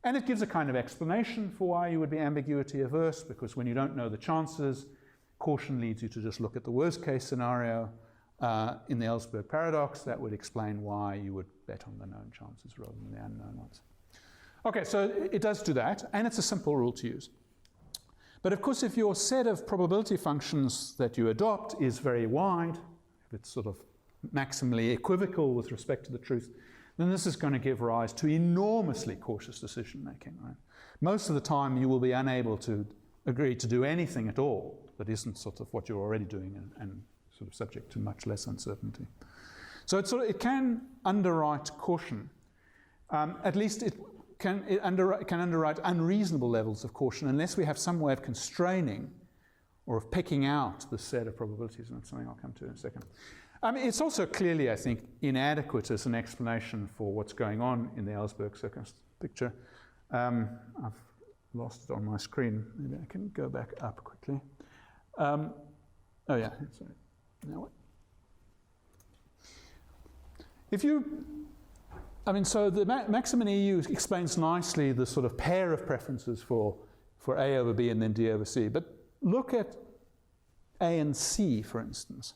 And it gives a kind of explanation for why you would be ambiguity averse, because when you don't know the chances, caution leads you to just look at the worst case scenario. In the Ellsberg paradox, that would explain why you would bet on the known chances rather than the unknown ones. Okay, so it does do that, and it's a simple rule to use. But of course, if your set of probability functions that you adopt is very wide, if it's sort of maximally equivocal with respect to the truth, then this is going to give rise to enormously cautious decision making. Right? Most of the time you will be unable to agree to do anything at all that isn't sort of what you're already doing and sort of subject to much less uncertainty. So it can underwrite caution. At least it can underwrite unreasonable levels of caution unless we have some way of constraining or of picking out the set of probabilities, and that's something I'll come to in a second. It's also clearly, I think, inadequate as an explanation for what's going on in the Ellsberg picture. I've lost it on my screen. Maybe I can go back up quickly. Oh yeah, sorry. Now what? So the maxim in EU explains nicely the sort of pair of preferences for A over B and then D over C. But look at A and C, for instance.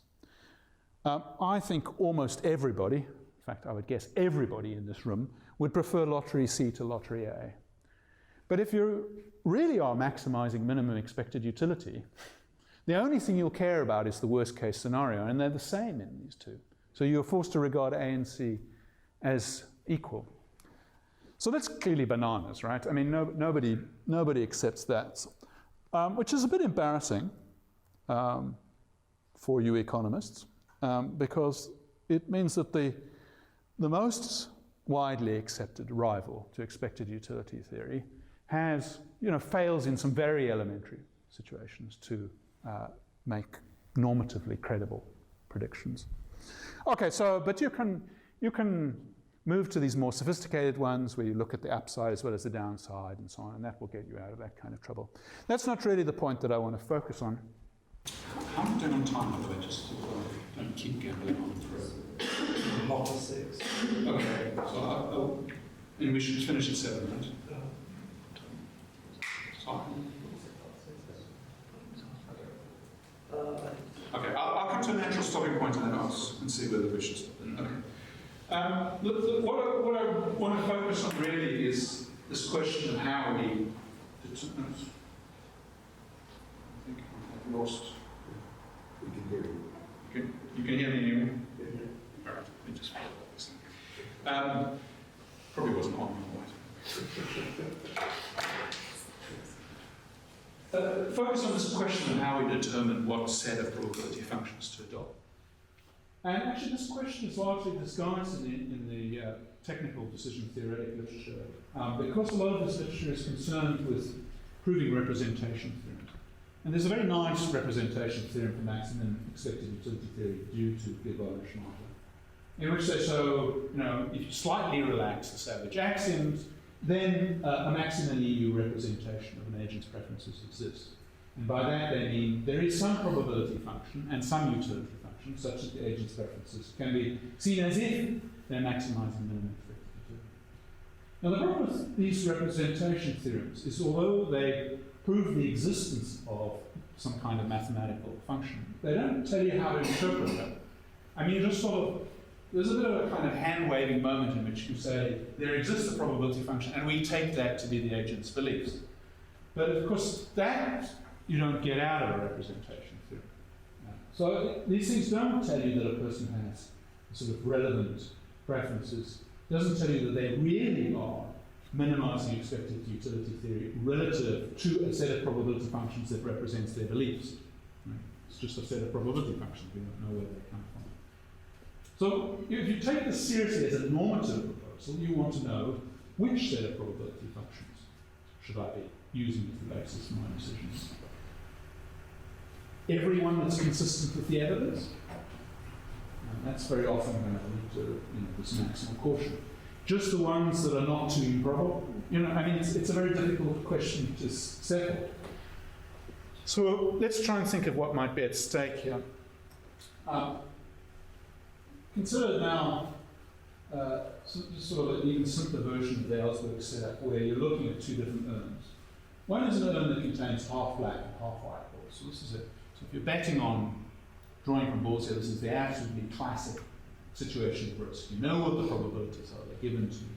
I think almost everybody, in fact, I would guess everybody in this room, would prefer lottery C to lottery A. But if you really are maximizing minimum expected utility, the only thing you'll care about is the worst case scenario, and they're the same in these two. So you're forced to regard A and C as equal. So that's clearly bananas, right? I mean, nobody accepts that, which is a bit embarrassing for you economists, because it means that the most widely accepted rival to expected utility theory fails in some very elementary situations to make normatively credible predictions. Okay, but you can move to these more sophisticated ones where you look at the upside as well as the downside and so on, and that will get you out of that kind of trouble. That's not really the point that I want to focus on. How am I doing on time, by the way, just so I don't keep gambling on through? Half past 6. Okay, so and we should finish at 7, right? Sorry. Okay, I'll come to a natural stopping point and then I'll see whether we should stop. Okay. What I want to focus on really is this question of how we determine. I think I've lost. We can hear you. Okay. You can hear me anyway? All right, let me just follow this thing. Probably wasn't on focus on this question of how we determine what set of probability functions to adopt. And actually this question is largely disguised in the technical decision theoretic literature, because a lot of this literature is concerned with proving representation theorems. And there's a very nice representation theorem for maximum expected utility theory due to Gilbert and Schneider, in which they show, if you slightly relax the Savage axioms, then a maximum EU representation of an agent's preferences exists. And by that they mean there is some probability function and some utility function such that the agent's preferences can be seen as if they're maximizing minimum expected utility. Now the problem with these representation theorems is although they prove the existence of some kind of mathematical function, they don't tell you how to interpret them. I mean, just sort of, there's a bit of a kind of hand-waving moment in which you say, there exists a probability function, and we take that to be the agent's beliefs. But of course, that you don't get out of a representation theorem. So these things don't tell you that a person has sort of relevant preferences. It doesn't tell you that they really are minimizing expected utility theory relative to a set of probability functions that represents their beliefs. Right? It's just a set of probability functions. We don't know where they come from. So if you take this seriously as a normative proposal, you want to know which set of probability functions should I be using as the basis for my decisions. Every one that's consistent with the evidence, and that's very often going to lead to this maximal caution. Just the ones that are not too improbable. It's a very difficult question to settle. So let's try and think of what might be at stake here. Consider now sort of an even simpler version of the Ellsberg setup where you're looking at two different urns. One is an urn that contains half black and half white balls. So this is it. So if you're betting on drawing from balls here, this is the absolutely classic situation of risk. You know what the probabilities are. They're given to you.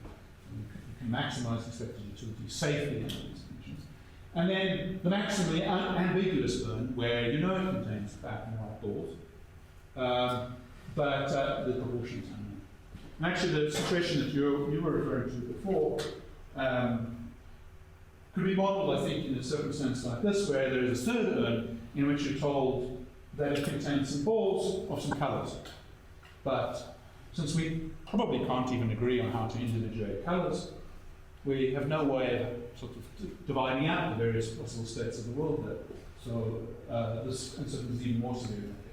You can maximize expected utility safely under these conditions. And then the maximally ambiguous urn where you know it contains black and white balls. but the proportions are unknown. And actually, the situation that you were referring to before could be modelled, I think, in a circumstance like this, where there is a third urn in which you're told that it contains some balls of some colours. But since we probably can't even agree on how to individuate colours, we have no way of sort of dividing out the various possible states of the world there. So this concept is even more severe in that case.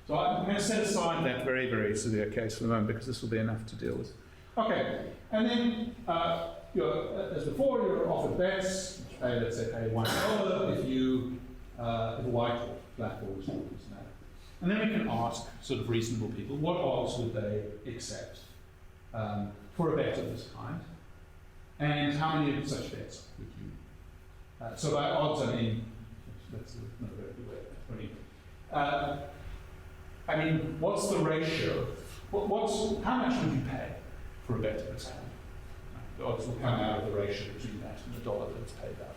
So I'm going to set aside that very, very severe case for the moment because this will be enough to deal with. Okay, and then as before, you're offered bets. Let's say pay $1 if you if a white or black ball is not. And then we can ask sort of reasonable people, what odds would they accept for a bet of this kind? And how many of such bets would you? So by odds, I mean, that's not a very good way of putting it. I mean, what's the ratio? How much would you pay for a bet of this kind? The odds will come out of the ratio between that and the dollar that's paid out.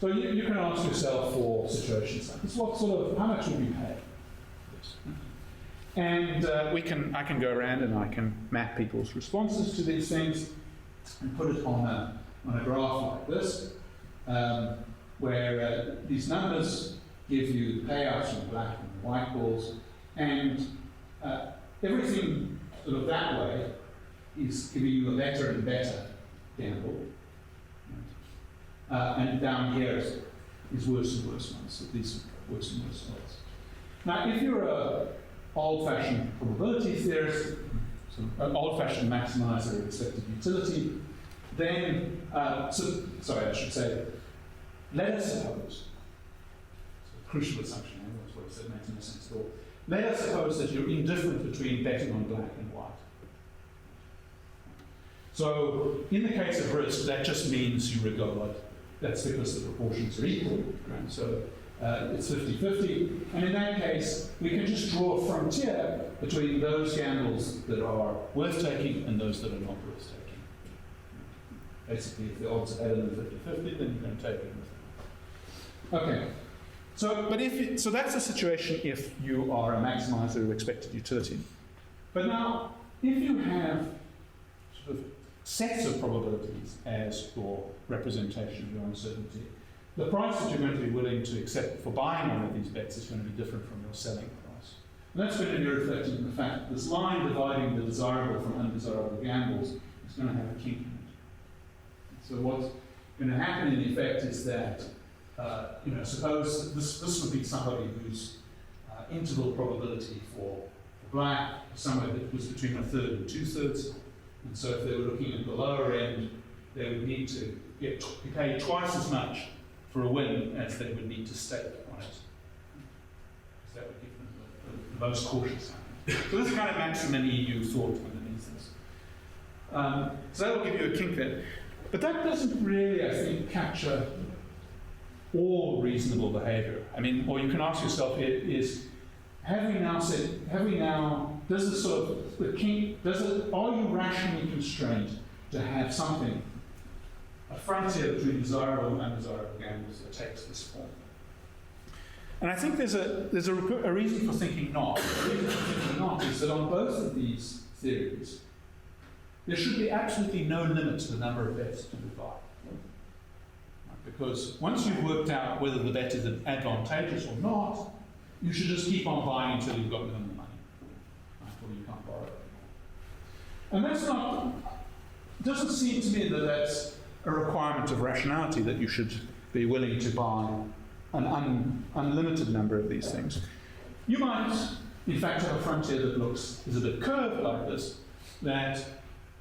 So you can ask yourself for situations like this, how much would you pay for this? And I can go around and I can map people's responses to these things and put it on a graph like this, where these numbers give you the payouts from black and white balls, and everything sort of that way is giving you a better and better gamble. And down here is worse and worse ones, so these are worse and worse odds. Now, if you're an old-fashioned probability theorist, so an old-fashioned maximizer of expected utility, then, I should say, let us suppose, it's a crucial assumption, that's what I said, makes no sense at all. Let us suppose that you're indifferent between betting on black and white. So, in the case of risk, that just means you regard. That's because the proportions are equal, right? So it's 50-50. And in that case, we can just draw a frontier between those gambles that are worth taking and those that are not worth taking. Basically, if the odds are better than 50-50, then you can take it. Okay. So that's a situation if you are a maximizer of expected utility. But now, if you have sort of sets of probabilities as your representation of your uncertainty, the price that you're going to be willing to accept for buying one of these bets is going to be different from your selling price. And that's going to be reflected in the fact that this line dividing the desirable from undesirable gambles is going to have a kink in it. So what's going to happen in effect is that, suppose this would be somebody whose interval probability for black somewhere that was between 1/3 and 2/3. And so if they were looking at the lower end, they would need to pay twice as much for a win as they would need to stake on it. Because that would give them the most cautious hand. So this kind of maximum EU thought underneath this. So that will give you a kink there. But that doesn't really, I think, capture all reasonable behavior. I mean, or you can ask yourself, does this sort of, are you rationally constrained to have something, a frontier between desirable and undesirable gambles that takes this form? And I think there's a reason for thinking not. The reason for thinking not is that on both of these theories, there should be absolutely no limit to the number of bets to be bought. Because once you've worked out whether the bet is advantageous or not, you should just keep on buying until you've got no more money, right? Or you can't borrow anymore. And that's not, it doesn't seem to me that that's a requirement of rationality, that you should be willing to buy an unlimited number of these things. You might, in fact, have a frontier that is a bit curved like this, that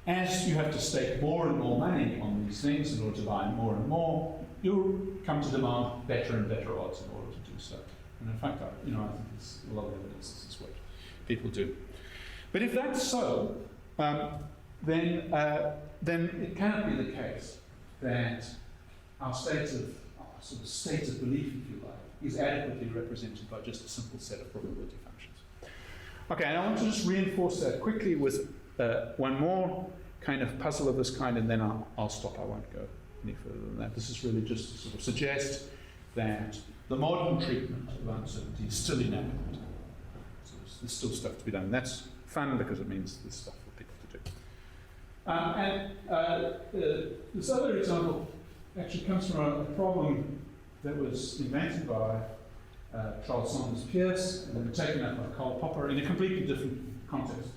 as you have to stake more and more money on these things in order to buy more and more, you'll come to demand better and better odds in order to do so. And in fact, I think there's a lot of evidence this is what people do. But if that's so, then it cannot be the case that our state of belief, if you like, is adequately represented by just a simple set of probability functions. Okay, and I want to just reinforce that quickly with one more kind of puzzle of this kind, and then I'll stop. I won't go any further than that. This is really just to sort of suggest that the modern treatment of uncertainty is still inadequate. So there's still stuff to be done. And that's fun because it means there's stuff for people to do. This other example actually comes from a problem that was invented by Charles Sanders Peirce and then taken up by Karl Popper in a completely different context.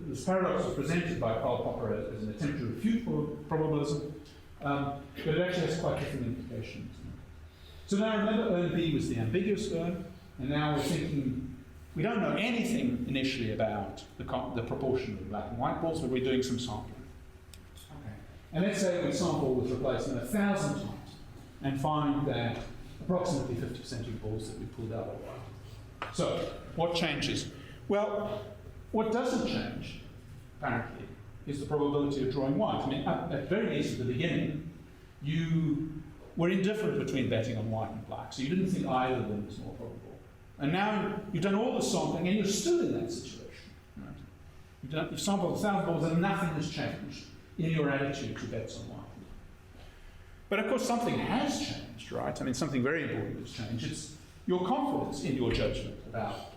This paradox was presented by Karl Popper as an attempt to refute probabilism, but it actually has quite different implications. So now remember, urn B was the ambiguous urn, and now we're thinking, we don't know anything initially about the proportion of black and white balls, but we're doing some sampling. Okay. And let's say we sample with replacement 1,000 times and find that approximately 50% of the balls that we pulled out are white. So, what changes? Well, what doesn't change, apparently, is the probability of drawing white. I mean, at very least at the beginning, you were indifferent between betting on white and black, so you didn't think either of them was more probable. And now you've done all the sampling and you're still in that situation. Right? You've sampled 1,000 balls and nothing has changed in your attitude to bets on white. But of course something has changed, right? I mean, something very important has changed. It's your confidence in your judgment about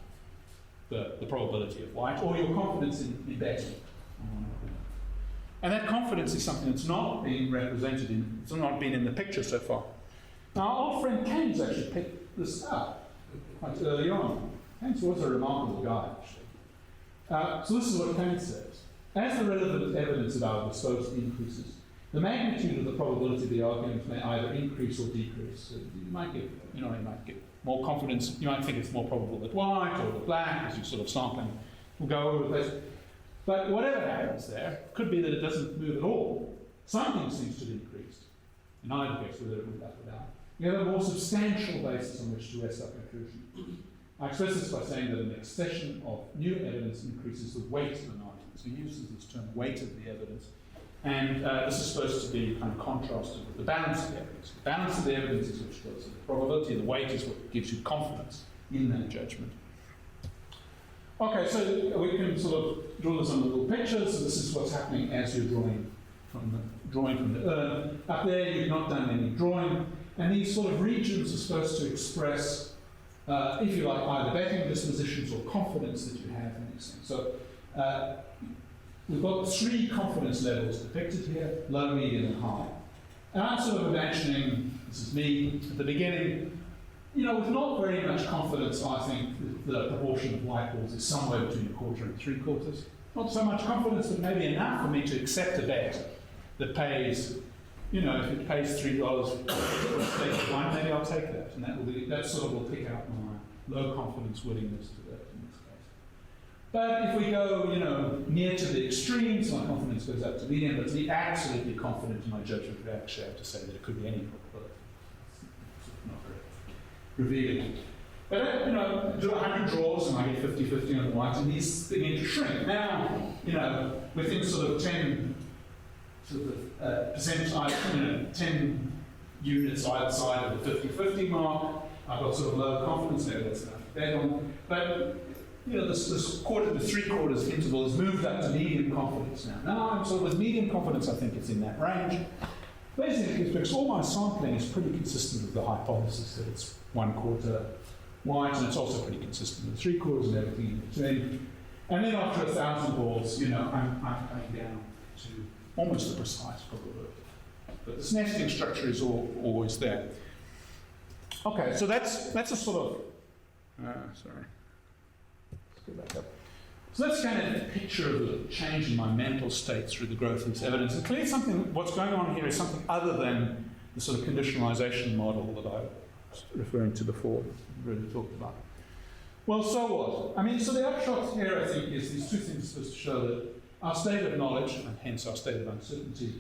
the probability of white, or your confidence in betting. And that confidence is something that's not being represented in, it's not been in the picture so far. Now, our old friend Keynes actually picked this up quite early on. Keynes was a remarkable guy, actually. So this is what Keynes says. As the relevant evidence at our disposal increases, the magnitude of the probability of the argument may either increase or decrease. So you might get more confidence, you might think it's more probable that white or that black, as you sort of sampling will go over the place. But whatever happens there, could be that it doesn't move at all. Something seems to be increased. In either case, whether it moves up or down. We have a more substantial basis on which to rest our conclusion. I express this by saying that an accession of new evidence increases the weight of an argument. So he uses this term, weight of the evidence. And this is supposed to be kind of contrasted with the balance of the evidence. The balance of the evidence is which goes to the probability, the weight is what gives you confidence in that judgment. Okay, so we can sort of draw this on a little picture. So this is what's happening as you're drawing from the urn. Up there, you've not done any drawing. And these sort of regions are supposed to express, if you like, either betting dispositions or confidence that you have in these things. So we've got 3 confidence levels depicted here, low, medium, and high. And I'm sort of imagining, this is me, at the beginning, with not very much confidence, I think the proportion of white balls is somewhere between 1/4 and 3/4. Not so much confidence, but maybe enough for me to accept a bet that pays, if it pays $3 for a stake of wine, maybe I'll take that. And that sort of will pick out my low confidence willingness to bet in this case. But if we go, near to the extremes, my confidence goes up to medium, but to be absolutely confident in my judgment, we actually have to say that it could be any probability. It's not very revealing. But, do 100 draws and I get 50-50 on the white, and these begin to shrink. Now, within sort of 10 percent, 10 units either side of the 50-50 mark, I've got sort of low confidence level, that's enough to bet on. But, this 1/4 to 3/4 interval has moved up to medium confidence now. Now I'm sort of with medium confidence, I think it's in that range. Basically, because all my sampling is pretty consistent with the hypothesis that it's 1/4 white, and it's also pretty consistent with 3/4 and everything in between. And then after 1,000 balls, I'm coming down to almost the precise probability. But this nesting structure is always there. Okay, so that's a sort of, sorry. Let's go back up. So that's kind of a picture of the change in my mental state through the growth of this evidence. And clearly what's going on here is something other than the sort of conditionalization model that I was referring to before, really talked about. Well, so what? I mean, so the upshot here, I think, is these 2 things are supposed to show that our state of knowledge, and hence our state of uncertainty,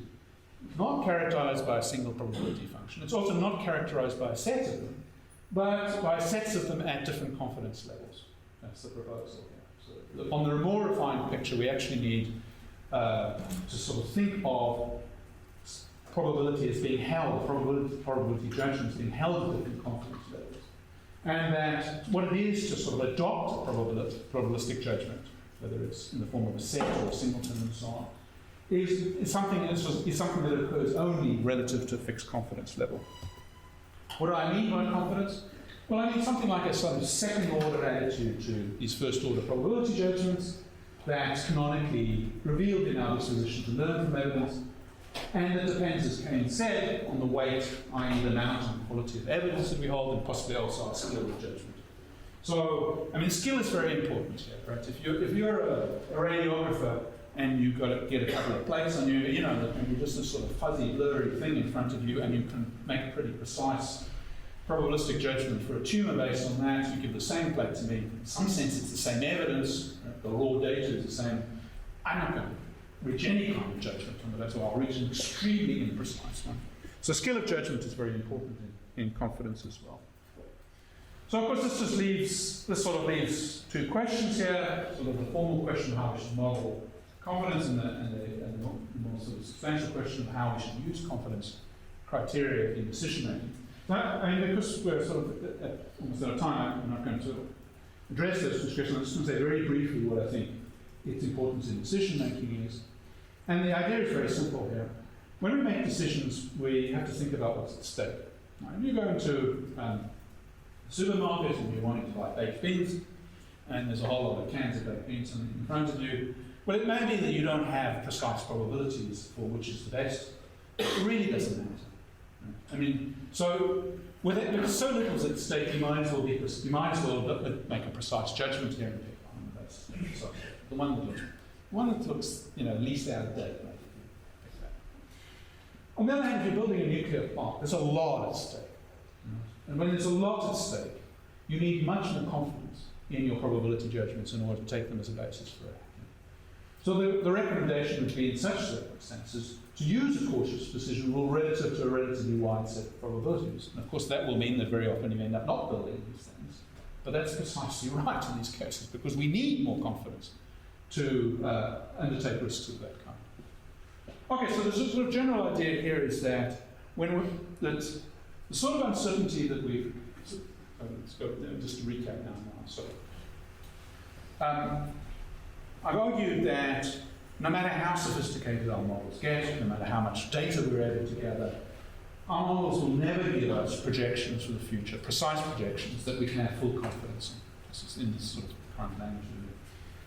is not characterized by a single probability function. It's also not characterized by a set of them, but by sets of them at different confidence levels. That's the proposal here. So on the more refined picture, we actually need to sort of think of probability as being held, probability judgments being held at different confidence levels. And that what it is to sort of adopt a probabilistic judgment, whether it's in the form of a set or a singleton and so on, is something that occurs only relative to a fixed confidence level. What do I mean by confidence? Well, I mean, something like a sort of second order attitude to these first order probability judgments that's canonically revealed in our disposition to learn from evidence, and that depends, as Keynes said, on the weight, i.e. the amount and quality of evidence that we hold, and possibly also our skill of judgment. So, I mean, skill is very important here, right? If you're a radiographer and you've got to get a couple of plates on you, you know, that can be just a sort of fuzzy, blurry thing in front of you, and you can make a pretty precise probabilistic judgment for a tumour based on that. You give the same plate to me. In some sense, it's the same evidence. Right? The raw data is the same. I'm not going to reach any kind of judgment on that, so I'll reach an extremely imprecise one. So skill of judgment is very important in confidence as well. So of course this sort of leaves two questions here, sort of the formal question of how we should model confidence and the more sort of substantial question of how we should use confidence criteria in decision making. I mean, because we're sort of almost out of time, I'm not going to address those two questions. I'm just going to say very briefly what I think its importance in decision making is. And the idea is very simple here. When we make decisions, we have to think about what's at stake. Now, if you go into a supermarket and you're wanting to buy baked beans, and there's a whole lot of cans of baked beans in front of you, well, it may be that you don't have precise probabilities for which is the best. It really doesn't matter. I mean, so with it, because so little's at stake, you might as well make a precise judgment here and pick one of those. So the one that looks, you know, least out of date. On the other hand, if you're building a nuclear plant, there's a lot at stake. And when there's a lot at stake, you need much more confidence in your probability judgments in order to take them as a basis for it. So the recommendation would be in such circumstances to use a cautious decision rule relative to a relatively wide set of probabilities. And of course that will mean that very often you end up not building these things. But that's precisely right in these cases, because we need more confidence to undertake risks of that kind. Okay, so the sort of general idea here is that that the sort of uncertainty that we've, let's go just to recap now. So, I've argued that no matter how sophisticated our models get, no matter how much data we're able to gather, our models will never give us projections for the future, precise projections that we can have full confidence in. This is in this sort of current language.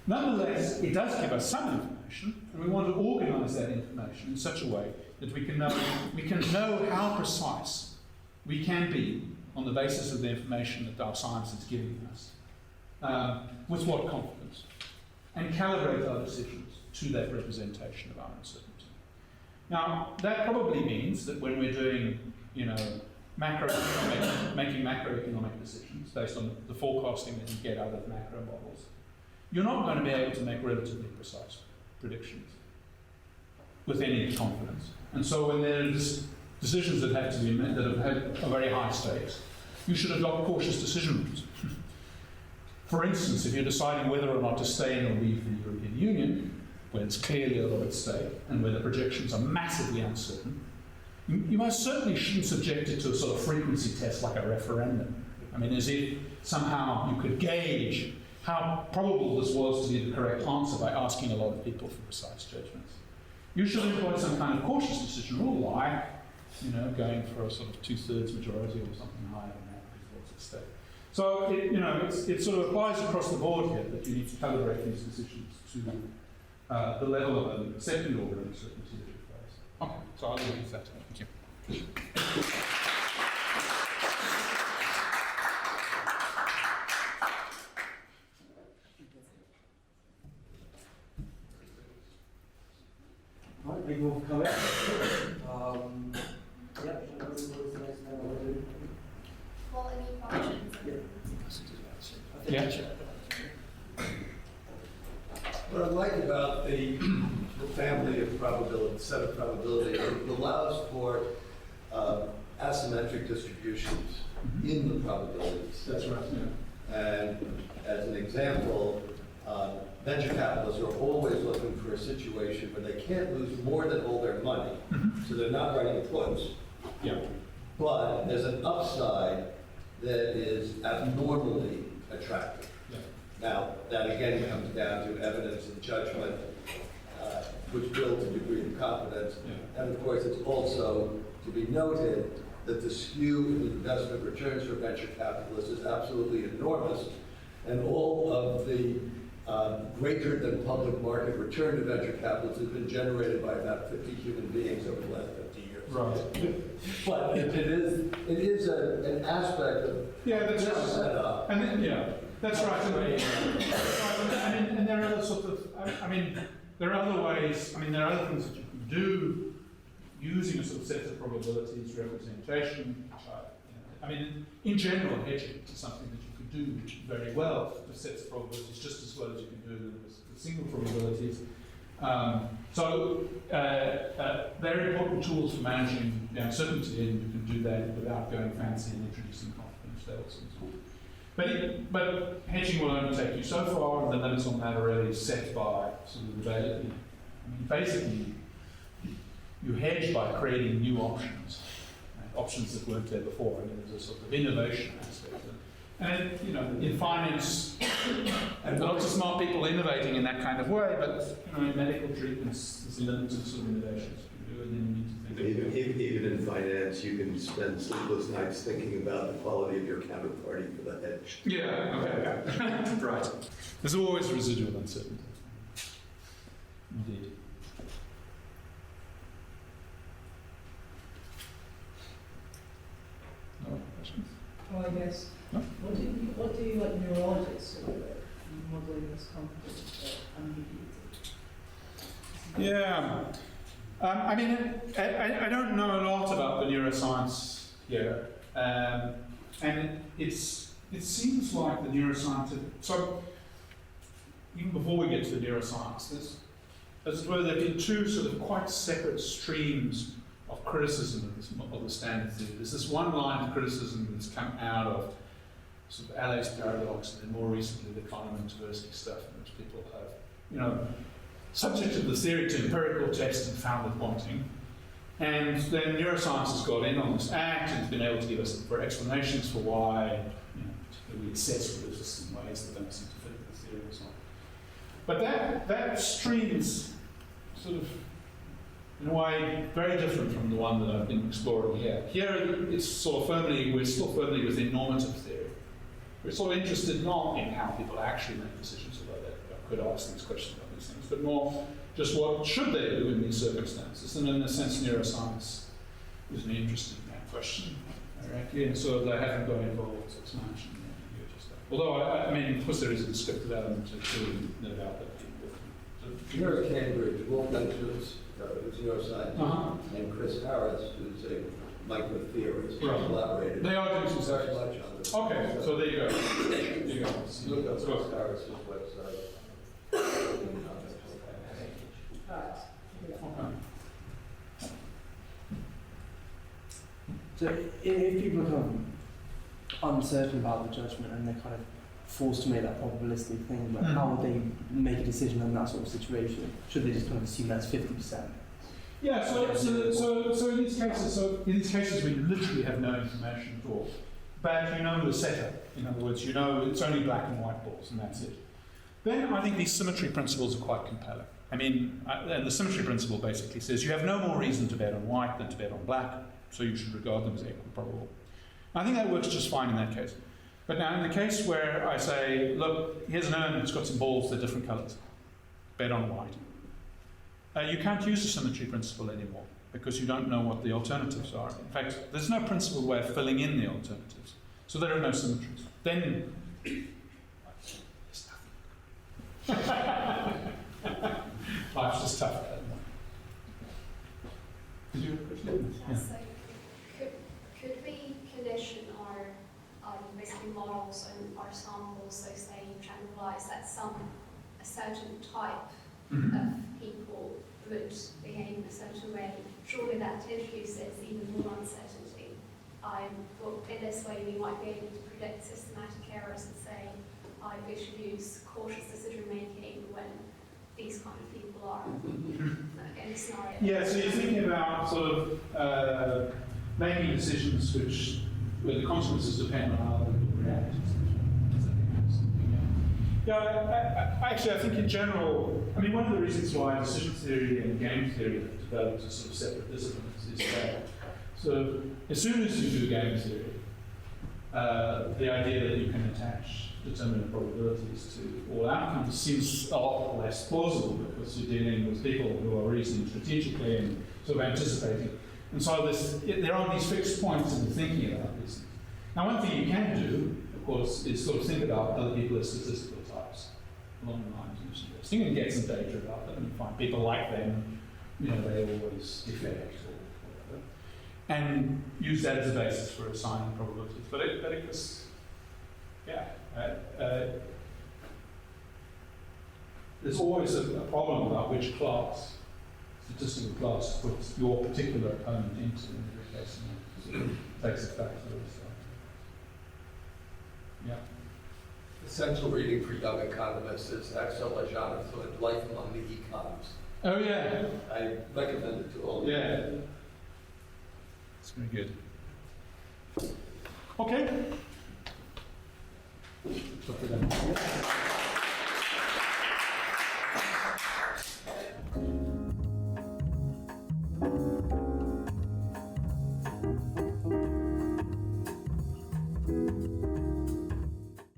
Nonetheless, it does give us some information, and we want to organise that information in such a way that we can know how precise we can be on the basis of the information that our science is giving us, with what confidence, and calibrate our decisions to that representation of our uncertainty. Now, that probably means that when we're doing, you know, making macroeconomic decisions based on the forecasting that you get out of macro models, you're not going to be able to make relatively precise predictions with any confidence. And so when there's decisions that have to be made that have had a very high stakes, you should adopt cautious decision rules. For instance, if you're deciding whether or not to stay in or leave the European Union, where it's clearly a lot at stake and where the projections are massively uncertain, you most certainly shouldn't subject it to a sort of frequency test like a referendum. I mean, as if somehow you could gauge how probable this was to be the correct answer by asking a lot of people for precise judgments. You should employ some kind of cautious decision rule, like, you know, going for a sort of 2/3 majority or something higher than that is what's at stake. So, it sort of applies across the board here that you need to calibrate these decisions to the level of a second order uncertainty that you face. Okay, so I'll leave it with that. Thank you. All right, thank you all for coming. Yeah, what's the next thing we'll do? Well, any questions? Yeah. What I like about the family of probability, set of probability, it allows for asymmetric distributions in the probabilities. That's right. Yeah. And as an example, venture capitalists are always looking for a situation where they can't lose more than all their money, so they're not writing puts. Yeah. But there's an upside that is abnormally attractive. Yeah. Now, that again comes down to evidence and judgment, which builds a degree of confidence. Yeah. And of course, it's also to be noted that the skew in investment returns for venture capitalists is absolutely enormous, and all of the greater than public market return to venture capitalists has been generated by about 50 human beings over the last 50 years. Right. But it is an aspect of That's this right. setup. And then, that's right. And there are other sort of, there are other ways, there are other things that you can do using a sort of set of probabilities, representation. In general, hedging is something that you could do very well with sets of probabilities, just as well as you can do with single probabilities. Very important tools for managing the uncertainty, and you can do that without going fancy and introducing confidence levels and so on. But hedging will only take you so far, and the limits on that are really set by sort of availability. Basically, you hedge by creating new options, right? Options that weren't there before. There's a sort of innovation aspect. And in finance, and lots of smart people innovating in that kind of way, but in medical treatments, there's limited sort of innovations you can do, and then you need to think Even in finance, you can spend sleepless nights thinking about the quality of your counterparty for the hedge. Yeah, okay. Right. There's always residual uncertainty. Indeed. No questions? Well, I guess, No? what do you like neurologists do modelling this confidence ambiguity? Yeah. I don't know a lot about the neuroscience here. And it seems like the neuroscientific, so even before we get to the neuroscience, as it were, there have been two sort of quite separate streams of criticism of the standard theory. There's this one line of criticism that's come out of sort of Ellsberg Paradox, and then more recently the Kahneman Tversky stuff, in which people have, subjected the theory to empirical tests and found it wanting. And then neuroscience has got in on this act and has been able to give us explanations for why, particularly we assess religious in ways that don't seem to fit the theory and so on. But that stream is sort of, in a way, very different from the one that I've been exploring here. Here, it's sort of we're still firmly within normative theory. We're sort of interested not in how people actually make decisions, although I could ask these questions about these things, but more just what should they do in these circumstances. And in a sense, neuroscience is an interest in that question directly, and so they haven't got involved as much in the ambiguity stuff. Although, of course, there is a descriptive element to no doubt that Here at Cambridge, Wolf who's neuroscience, and Chris Harris, who's a microtheorist, collaborated. They are doing some very stuff. much on this. Okay, so there you go. There you go. Look up Chris Harris's website. Okay. So if people are kind of uncertain about the judgment and they're kind of forced to make that probabilistic thing, like how would they make a decision in that sort of situation? Should they just kind of assume that's 50%? Yeah, so in these cases we literally have no information at all. But the setup. In other words, it's only black and white balls and that's it. Then I think these symmetry principles are quite compelling. And the symmetry principle basically says you have no more reason to bet on white than to bet on black, so you should regard them as equiprobable. I think that works just fine in that case. But now in the case where I say, look, here's an urn, it's got some balls, they're different colours. Bet on white. You can't use the symmetry principle anymore because you don't know what the alternatives are. In fact, there's no principled way of filling in the alternatives. So there are no symmetries. Then, there's nothing. Life's just tough. Did you have a question? Yeah. So could we condition our basically models and our samples, so say you generalize that a certain type of people would behave in a certain way? Surely that introduces even more uncertainty. Well, in this way we might be able to predict systematic errors and say we should use cautious decision making when these kind of people are in the scenario. Yeah, so you're thinking about sort of making decisions where the consequences depend on how other people react. Yeah, actually, I think in general, one of the reasons why decision theory and game theory have developed as sort of separate disciplines is that So as soon as you do game theory, the idea that you can attach determinate probabilities to all outcomes seems a lot less plausible because you're dealing with people who are reasoning strategically and sort of anticipating. And so there are these fixed points in the thinking about these things. Now, one thing you can do, of course, is sort of think about other people as statistical types along the lines of some testing and get some data about them and find people like them, you know, they always defect or whatever, and use that as a basis for assigning probabilities. But it was, yeah, there's always a problem about which class, statistical class, to put your particular opponent into in every case, and it takes it back to the result. Yeah. Essential reading for young economists is Axel Jonathan, Life Among the Econs. Oh, yeah. I recommend it to all. Yeah. It's very good. Okay. So for them.